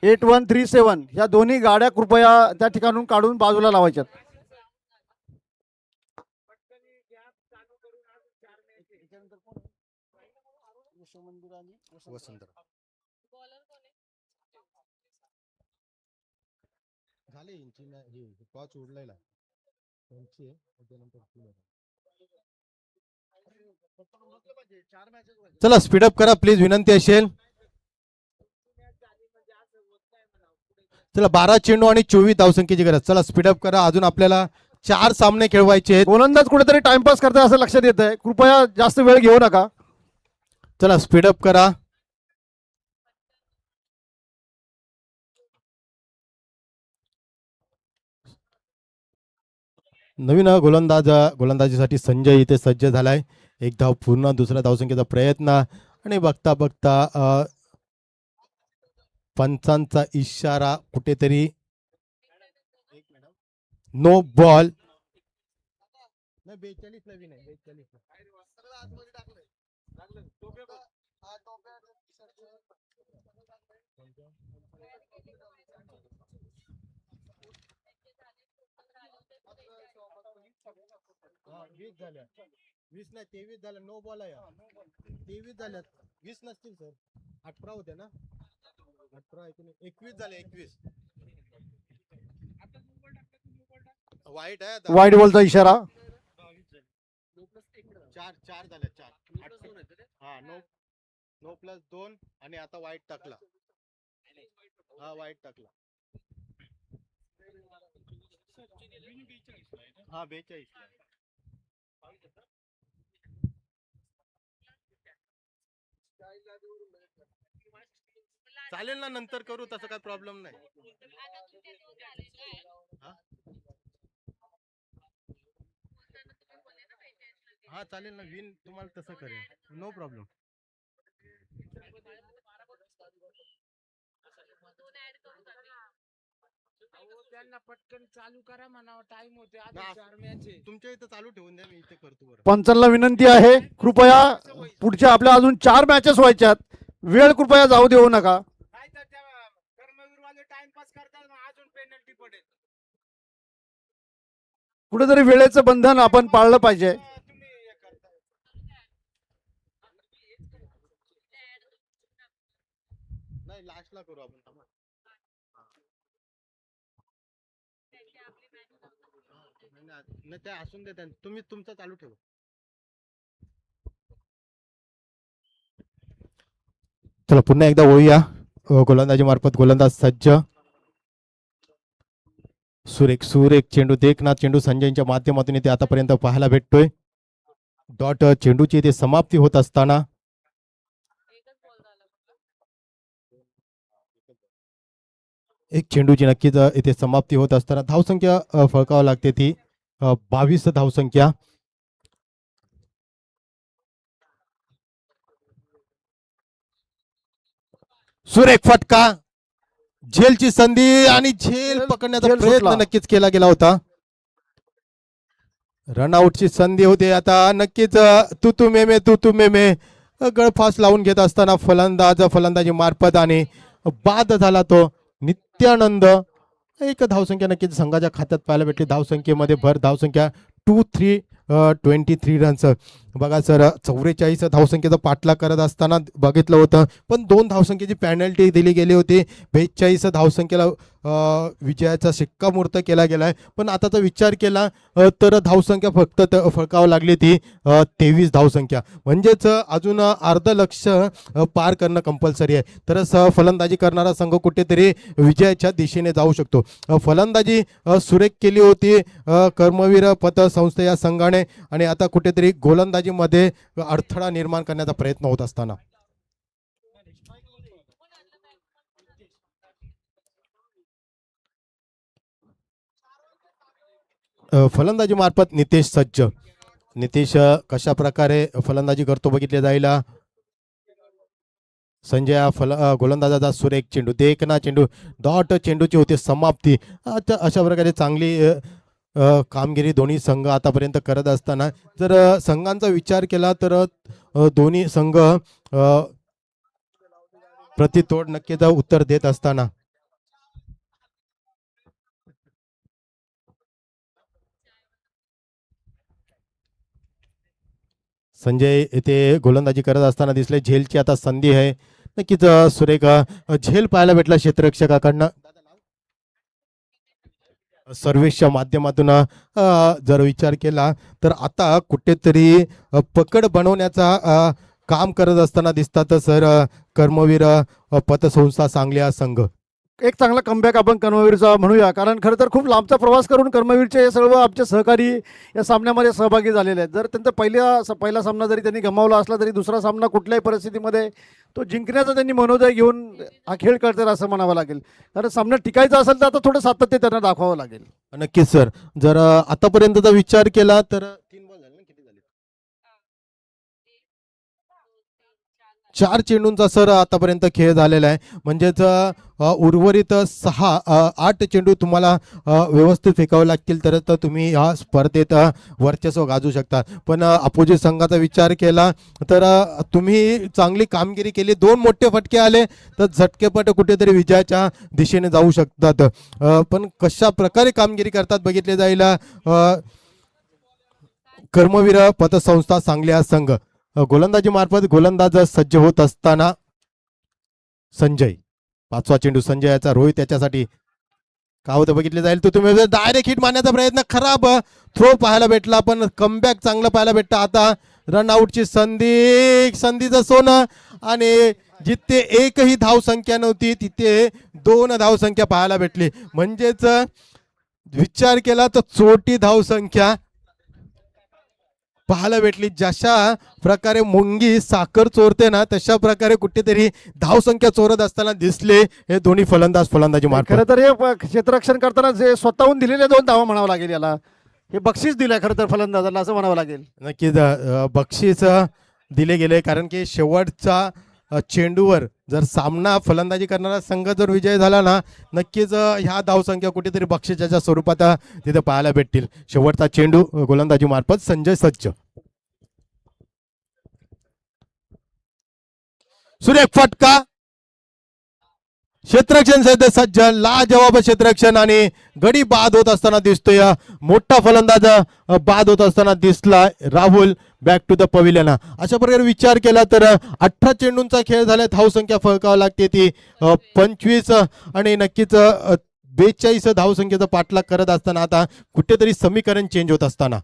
8137 या दोन्ही गाड्या कृपया त्या ठिकाणून काढून बाजूला लावायच्यात. चला स्पीडअप करा प्लीज, विनंती असेल. चला 12 चेंडू आणि 24 धावसंख्येची गरज. चला स्पीडअप करा, अजून आपल्याला 4 सामने खेळवायचे आहेत. गोलंदाज कुठेतरी टाइमपास करताय असं लक्षात येत आहे. कृपया जास्त वेळ घेऊ नका. चला स्पीडअप करा. नवीन गोलंदाजीसाठी संजय इथे सज्ज झालाय. एक धाव पूर्ण, दुसरा धावसंख्येचा प्रयत्न आणि बघता बघता पंचांचा इशारा कुठेतरी नो बॉल. वीस झाल्या, 20 नाही 23 झाल्या. नो बॉल आहे. 23 झाल्यात, 20 नसतील सर. 18 होत्या ना. 18 21 झाले. 21 वाईट आहे आता. वाईट बॉलचा इशारा. 4 झाल्या. 4 हा. नो प्लस 2 आणि आता वाईट टाकला. हा वाईट टाकला. हा 42. चालेल ना, नंतर करू, तसं काय प्रॉब्लेम नाही. हा चालेल ना, विन तुम्हाला तसं करेल, नो प्रॉब्लेम. त्यांना पटकन चालू करा म्हणावं, टाइम होते ना, अजून 4 मॅच आहे. तुमच्या इथं चालू ठेवून द्या, मी इथे करतो बरं. पंचांना विनंती आहे, कृपया पुढच्या आपल्या अजून 4 मॅचेस व्हायच्यात. वेळ कृपया जाऊ देऊ नका. काय तर त्या कर्मवीरवाले टाइमपास करतात मग अजून पेनल्टी पडेल. कुठेतरी वेळेचं बंधन आपण पाळलं पाहिजे. तुम्ही हे करता. नाही, लास्टला करू आपण. नाही ते असून दे, तुम्ही तुमचं चालू ठेवा. चला पुन्हा एकदा वळूया. गोलंदाजी मार्फत गोलंदाज सज्ज. सुरेख चेंडू, देखना चेंडू संजयच्या माध्यमातून इथे आतापर्यंत पाहायला भेटतोय. डॉट चेंडूची इथे समाप्ती होत असताना एक चेंडूची नक्कीच इथे समाप्ती होत असताना धावसंख्या फळकावं लागते ती 22 धावसंख्या. सुरेख फटका, झेलची संधी आणि झेल पकडण्याचा झेल प्रयत्न सुटला. नक्कीच केला गेला होता. रनआउटची संधी होते आता. नक्कीच तू मेमे गळफास लावून घेत असताना फलंदाजी मार्फत आणि बाद झाला तो नित्यानंद. एक धावसंख्या नक्कीच संघाच्या खात्यात पाहायला भेटली. धावसंख्येमध्ये भर, धावसंख्या 23 रन्स. बघा सर, 44 धावसंख्येचा पाठलाग करत असताना बघितलं होतं, पण 2 धावसंख्येची पॅनल्टी दिली गेली होती. 42 धावसंख्येला विजयाचा शिक्कामोर्तब केला गेलाय. पण आताचा विचार केला तर धावसंख्या फक्त फळकावं लागली ती 23 धावसंख्या. म्हणजेच अजून अर्ध लक्ष पार करणं कंपल्सरी आहे. तरच फलंदाजी करणारा संघ कुठेतरी विजयाच्या दिशेने जाऊ शकतो. फलंदाजी सुरेख केली होती कर्मवीर पतसंस्था या संघाने, आणि आता कुठेतरी गोलंदाजीमध्ये अडथळा निर्माण करण्याचा प्रयत्न होत असताना फलंदाजी मार्फत नितेश सज्ज. नितेश कशा प्रकारे फलंदाजी करतो बघितले जाईल. संजय गोलंदाजाचा सुरेख चेंडू, देखना चेंडू, डॉट चेंडूची होते समाप्ती. अशा प्रकारे चांगली कामगिरी दोन्ही संघ आतापर्यंत करत असताना जर संघांचा विचार केला तर दोन्ही संघ प्रतितोड नक्कीच उत्तर देत असताना संजय इथे गोलंदाजी करत असताना दिसले. झेलची आता संधी आहे. नक्कीच सुरेख झेल पाहायला भेटला क्षेत्ररक्षकाकडनं. सर्व्हिसच्या माध्यमातून जर विचार केला तर आता कुठेतरी पकड बनवण्याचा काम करत असताना दिसतात सर कर्मवीर पतसंस्था सांगली हा संघ. एक चांगला कमबॅक आपण कर्मवीरचा म्हणूया, कारण खरं तर खूप लांबचा प्रवास करून कर्मवीरचे सर्व आमचे सहकारी या सामन्यामध्ये सहभागी झालेले आहेत. जर त्यांचा पहिला सामना जरी त्यांनी गमावला असला तरी दुसरा सामना कुठल्याही परिस्थितीमध्ये तो जिंकण्याचा त्यांनी मनोदय घेऊन हा खेळ करतात असं म्हणावं लागेल. कारण सामना टिकायचा असेल तर आता थोडं सातत्य त्यांना दाखवावं लागेल. नक्कीच सर. जर आतापर्यंतचा विचार केला तर 3 बॉल झाले ना, किती झाले? 4 चेंडूंचा सर आतापर्यंत खेळ झालेला आहे. म्हणजेच उर्वरित 8 चेंडू तुम्हाला व्यवस्थित फेकावे लागतील तर तुम्ही ह्या स्पर्धेत वर्चस्व गाजवू शकता. पण अपोजिट संघाचा विचार केला तर तुम्ही चांगली कामगिरी केली, 2 मोठे फटके आले तर झटकेपट कुठेतरी विजयाच्या दिशेने जाऊ शकतात. पण कशा प्रकारे कामगिरी करतात बघितले जाईल कर्मवीर पतसंस्था सांगली हा संघ. गोलंदाजी मार्फत गोलंदाज सज्ज होत असताना संजय, 5वा चेंडू संजयाचा, रोहित याच्यासाठी काय होतं बघितले जाईल. तो तुम्ही डायरेक्ट हिट मारण्याचा प्रयत्न, खराब थ्रो पाहायला भेटला पण कमबॅक चांगलं पाहायला भेटतं. आता रनआउटची संधीचं सोनं, आणि जिथे एकही धावसंख्या नव्हती तिथे 2 धावसंख्या पाहायला भेटली. म्हणजेच विचार केला तर चोटी धावसंख्या पाहायला भेटली. जशा प्रकारे मुंगी साखर चोरते ना तशा प्रकारे कुठेतरी धावसंख्या चोरत असताना दिसले हे दोन्ही फलंदाजी मार्फत. खरं तर हे क्षेत्ररक्षण करताना जे स्वतःहून दिलेल्या 2 धावा म्हणावं लागेल, याला हे बक्षीस दिलंय खरं तर फलंदाजाला असं म्हणावं लागेल. नक्कीच बक्षीस दिले गेले, कारण की शेवटचा चेंडूवर जर सामना फलंदाजी करणारा संघ जर विजय झाला ना नक्कीच ह्या धावसंख्या कुठेतरी बक्षिसाच्या स्वरूपात तिथे पाहायला भेटतील. शेवटचा चेंडू गोलंदाजी मार्फत संजय सज्ज. सुरेख फटका, क्षेत्ररक्षण सज्ज, लाजवाब क्षेत्ररक्षण, आणि गडी बाद होत असताना दिसतोय. मोठा फलंदाज बाद होत असताना दिसला. Rahul back to the pavilion. अशा प्रकारे विचार केला तर 18 चेंडूंचा खेळ झाला. धावसंख्या फळकावं लागते ती 25, आणि नक्कीच 42 धावसंख्येचा पाठलाग करत असताना आता कुठेतरी समीकरण चेंज होत असताना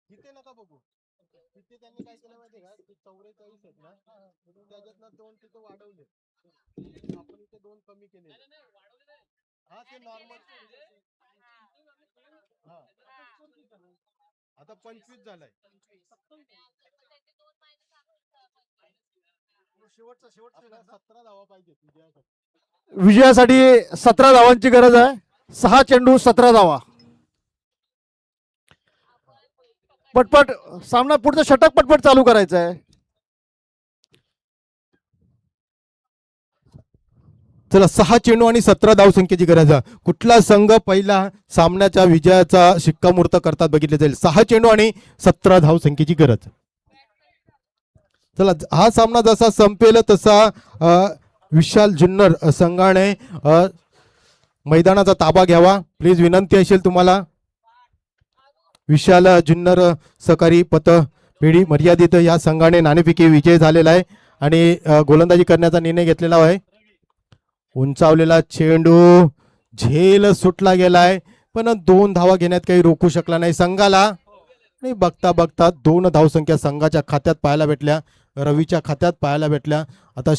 तिथे नका बघू. तिथे त्यांनी काय केलं माहितीये का, 44 आहेत ना त्याच्यातनं 2 तिथे वाढवले, आपण इथे 2 कमी केले. हा ते नॉर्मल. हा आता 25 झालाय. आपल्याला 17 धावा पाहिजे विजयासाठी. विजयासाठी 17 धावांची गरज आहे. 6 चेंडू 17 धावा. पटपट सामना पुढचं षटक पटपट चालू करायचं आहे. चला, 6 चेंडू आणि 17 धावसंख्येची गरज आहे. कुठला संघ पहिला सामन्याच्या विजयाचा शिक्कामोर्तब करतात बघितले जाईल. 6 चेंडू आणि 17 धावसंख्येची गरज. चला, हा सामना जसा संपेल तसा विशाल जुन्नर संघाने मैदानाचा ताबा घ्यावा. प्लीज विनंती असेल तुम्हाला. विशाल जुन्नर सहकारी पतपेढी मर्यादित या संघाने नाणेफेकी विजय झालेला आहे आणि गोलंदाजी करण्याचा निर्णय घेतलेला आहे. उंचावलेला चेंडू झेल सुटला गेलाय, पण 2 धावा घेण्यात काही रोखू शकला नाही संघाला. आणि बघता बघता 2 धावसंख्या संघाच्या खात्यात पाहायला भेटल्या, रवीच्या खात्यात पाहायला भेटल्या. आता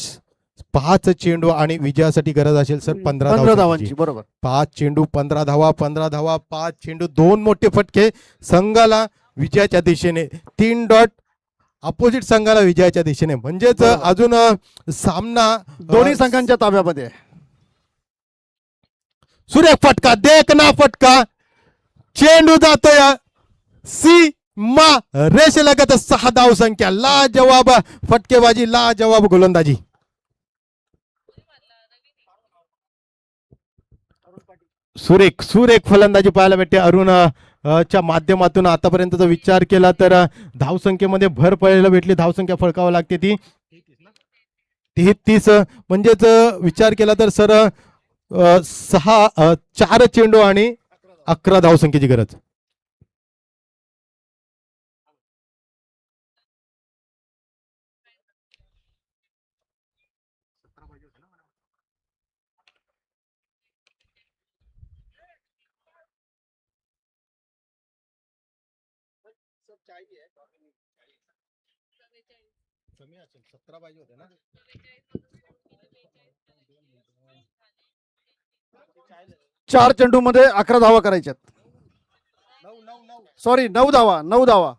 5 चेंडू आणि विजयासाठी गरज असेल सर 15 धावांची. बरोबर, 5 चेंडू 15 धावा, 15 धावा, 5 चेंडू, 2 मोठे फटके संघाला विजयाच्या दिशेने. 3 डॉट अपोजिट संघाला विजयाच्या दिशेने. म्हणजेच अजून सामना दोन्ही संघांच्या ताब्यामध्ये आहे. सुरेख फटका, देखना फटका, चेंडू जातोय सीमा रेषेलगत. 6 धावसंख्या. लाजवाब फटकेबाजी, लाजवाब गोलंदाजी. सुरेख फलंदाजी पाहायला भेटते अरुण च्या माध्यमातून. आतापर्यंतचा विचार केला तर धावसंख्येमध्ये भर पडायला भेटली. धावसंख्या फळकावं लागते ती 33. म्हणजेच विचार केला तर सर 4 चेंडू आणि 11 धावसंख्येची गरज. चार चेंडूमध्ये 11 धावा करायच्यात. सॉरी 9 धावा, 9 धावा,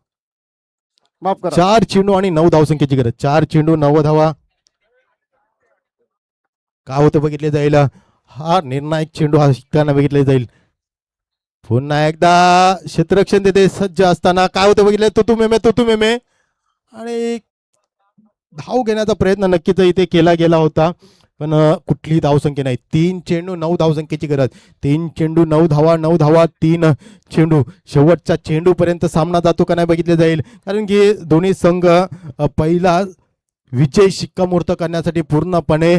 माफ करा. 4 चेंडू आणि 9 धावसंख्येची गरज. 4 चेंडू 9 धावा. काय होतं बघितले जाईल. हा निर्णायक चेंडू हा शिकताना बघितले जाईल. पुन्हा एकदा क्षेत्ररक्षण देते सज्ज असताना काय होतं बघितलं. तो मेमे आणि धाव घेण्याचा प्रयत्न नक्कीच इथे केला गेला होता, पण कुठलीही धावसंख्या नाही. 3 चेंडू 9 धावसंख्येची गरज. 3 चेंडू 9 धावा, 9 धावा, 3 चेंडू. शेवटच्या चेंडू पर्यंत सामना जातो का नाही बघितले जाईल, कारण की दोन्ही संघ पहिला विजय शिक्कामोर्तब करण्यासाठी पूर्णपणे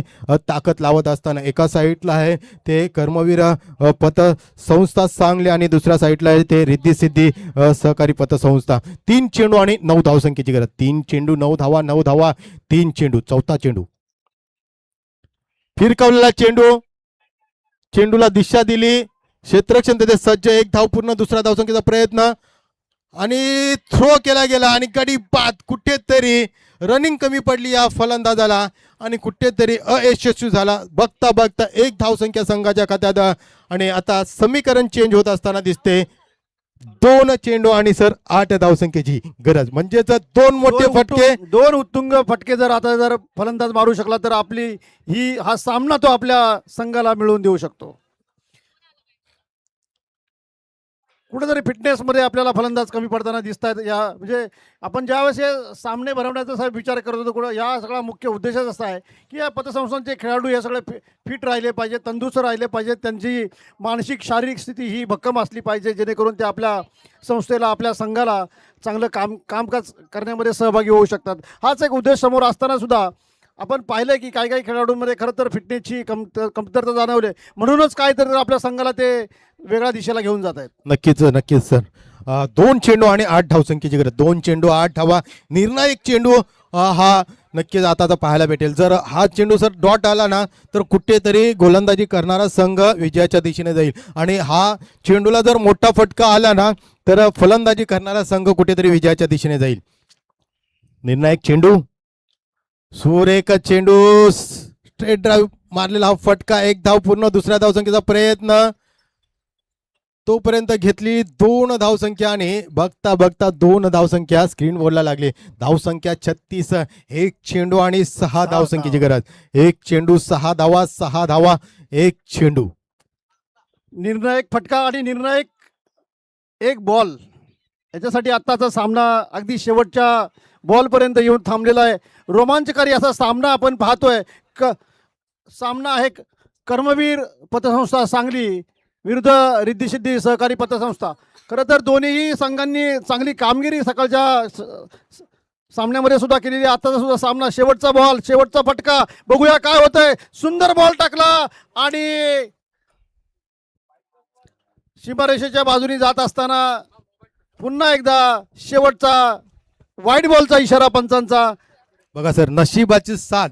ताकद लावत असताना एका साईडला आहे ते कर्मवीर पतसंस्था सांगली आणि दुसऱ्या साईडला आहे ते रिद्धी सिद्धी सहकारी पतसंस्था. 3 चेंडू आणि 9 धावसंख्येची गरज. 3 चेंडू 9 धावा, 9 धावा, 3 चेंडू. चौथा चेंडू फिरकवलेला चेंडू. चेंडूला दिशा दिली. क्षेत्ररक्षण तिथे सज्ज. 1 धाव पूर्ण. दुसरा धावसंख्येचा प्रयत्न आणि थ्रो केला गेला आणि गडी बाद. कुठेतरी रनिंग कमी पडली या फलंदाजाला आणि कुठेतरी अयशस्वी झाला. बघता बघता 1 धावसंख्या संघाच्या खात्यात आणि आता समीकरण चेंज होत असताना दिसते. 2 चेंडू आणि सर 8 धावसंख्येची गरज. म्हणजे 2 मोठे फटके, 2 उत्तुंग फटके जर आता जर फलंदाज मारू शकला तर आपली हा सामना तो आपल्या संघाला मिळवून देऊ शकतो. कुठेतरी फिटनेसमध्ये आपल्याला फलंदाज कमी पडताना दिसत आहेत. या म्हणजे आपण ज्यावेळेस हे सामने भरवण्याचा विचार करत होतो, कुठं या सगळा मुख्य उद्देशच असा आहे की या पतसंस्थांचे खेळाडू हे सगळे फिट राहिले पाहिजे, तंदुरुस्त राहिले पाहिजे, त्यांची मानसिक शारीरिक स्थिती ही भक्कम असली पाहिजे, जेणेकरून ते आपल्या संस्थेला, आपल्या संघाला चांगलं कामकाज करण्यामध्ये सहभागी होऊ शकतात. हाच एक उद्देश समोर असताना सुद्धा आपण पाहिलं की काही खेळाडूंमध्ये खरं तर फिटनेसची कमतरता जाणवली, म्हणूनच काय तर आपल्या संघाला ते वेगळ्या दिशेला घेऊन जात आहेत. नक्कीच सर. 2 चेंडू आणि 8 धावसंख्येची गरज. 2 चेंडू 8 धावा. निर्णायक चेंडू हा नक्कीच आता पाहायला भेटेल. जर हा चेंडू सर डॉट आला ना तर कुठेतरी गोलंदाजी करणारा संघ विजयाच्या दिशेने जाईल आणि हा चेंडूला जर मोठा फटका आला ना तर फलंदाजी करणारा संघ कुठेतरी विजयाच्या दिशेने जाईल. निर्णायक चेंडू. सुरेख चेंडू. स्ट्रेट ड्राईव्ह मारलेला हा फटका. 1 धाव पूर्ण. दुसऱ्या धावसंख्येचा प्रयत्न तोपर्यंत घेतली 2 धावसंख्या आणि बघता बघता 2 धावसंख्या स्क्रीन बोर्डला लागली. धावसंख्या 36. 1 चेंडू आणि 6 धावसंख्येची गरज. 1 चेंडू 6 धावा, 6 धावा, 1 चेंडू. निर्णायक फटका आणि निर्णायक 1 बॉल. याच्यासाठी आत्ताचा सामना अगदी शेवटच्या बॉलपर्यंत येऊन थांबलेला आहे. रोमांचकारी असा सामना आपण पाहतोय. सामना आहे कर्मवीर पतसंस्था सांगली विरुद्ध रिद्धी सिद्धी सहकारी पतसंस्था. खरं तर दोन्ही संघांनी चांगली कामगिरी सकाळच्या सामन्यामध्ये सुद्धा केलेली. आताचा सुद्धा सामना. शेवटचा बॉल, शेवटचा फटका. बघूया काय होतंय. सुंदर बॉल टाकला आणि सीमारेषेच्या बाजूने जात असताना पुन्हा एकदा शेवटचा वाईट बॉलचा इशारा पंचांचा. बघा सर, नशिबाची साथ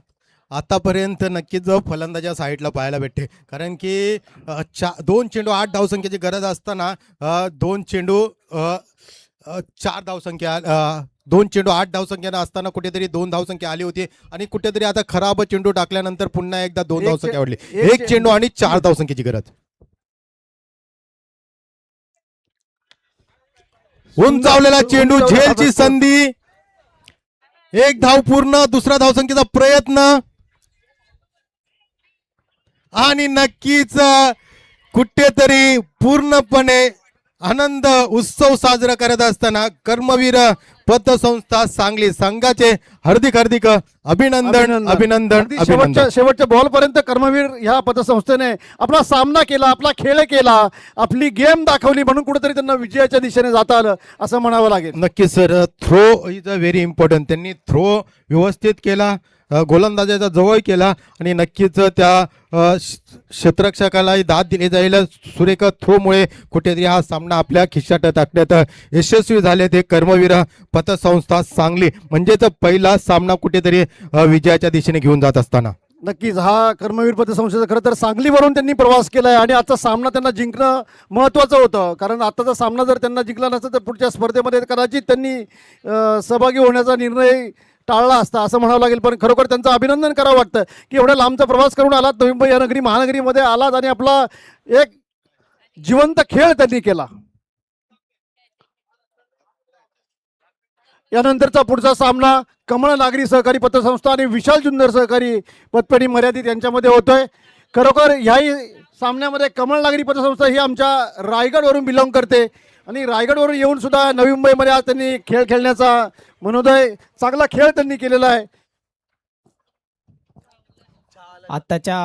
आतापर्यंत नक्कीच फलंदाजा साईडला पाहायला भेटते, कारण की 2 चेंडू 8 धावसंख्येची गरज असताना 2 चेंडू 4 धावसंख्या 2 चेंडू 8 धावसंख्या असताना कुठेतरी 2 धावसंख्या आली होती आणि कुठेतरी आता खराब चेंडू टाकल्यानंतर पुन्हा एकदा 2 धावसंख्या वाढली. 1 चेंडू आणि 4 धावसंख्येची गरज. उंचावलेला चेंडू, झेलची संधी. 1 धाव पूर्ण. दुसरा धावसंख्येचा प्रयत्न आणि नक्कीच कुठेतरी पूर्णपणे आनंद उत्सव साजरा करत असताना कर्मवीर पतसंस्था सांगली संघाचे हार्दिक अभिनंदन. शेवटच्या बॉल पर्यंत कर्मवीर ह्या पतसंस्थेने आपला सामना केला, आपला खेळ केला, आपली गेम दाखवली, म्हणून कुठेतरी त्यांना विजयाच्या दिशेने जाता आलं असं म्हणावं लागेल. नक्कीच sir. Throw is a very important. त्यांनी थ्रो व्यवस्थित केला, गोलंदाजाचा जवळ केला आणि नक्कीच त्या क्षेत्ररक्षकाला दाद दिली जाईल. सुरेख थ्रोमुळे कुठेतरी हा सामना आपल्या खिशात टाकण्यात यशस्वी झाले ते कर्मवीर पतसंस्था सांगली. म्हणजेच पहिला सामना कुठेतरी विजयाच्या दिशेने घेऊन जात असताना नक्कीच हा कर्मवीर पतसंस्थेचा खरं तर सांगलीवरून त्यांनी प्रवास केला आहे आणि आजचा सामना त्यांना जिंकणं महत्त्वाचं होतं, कारण आताचा सामना जर त्यांना जिंकला नसता तर पुढच्या स्पर्धेमध्ये कदाचित त्यांनी सहभागी होण्याचा निर्णय टाळला असता असं म्हणावं लागेल. पण खरोखर त्यांचं अभिनंदन करावं वाटतं की एवढा लांबचा प्रवास करून आलात, नवी मुंबई या नगरी महानगरीमध्ये आलात आणि आपला एक जिवंत खेळ त्यांनी केला. यानंतरचा पुढचा सामना कमळ नागरी सहकारी पतसंस्था आणि विशाल जुन्नर सहकारी पतपेढी मर्यादित यांच्यामध्ये होतोय. खरोखर ह्याही सामन्यामध्ये कमळ नागरी पतसंस्था ही आमच्या रायगडवरून बिलॉंग करते आणि रायगडवरून येऊन सुद्धा नवी मुंबईमध्ये आज त्यांनी खेळ खेळण्याचा मनोदय, चांगला खेळ त्यांनी केलेला आहे. आत्ताच्या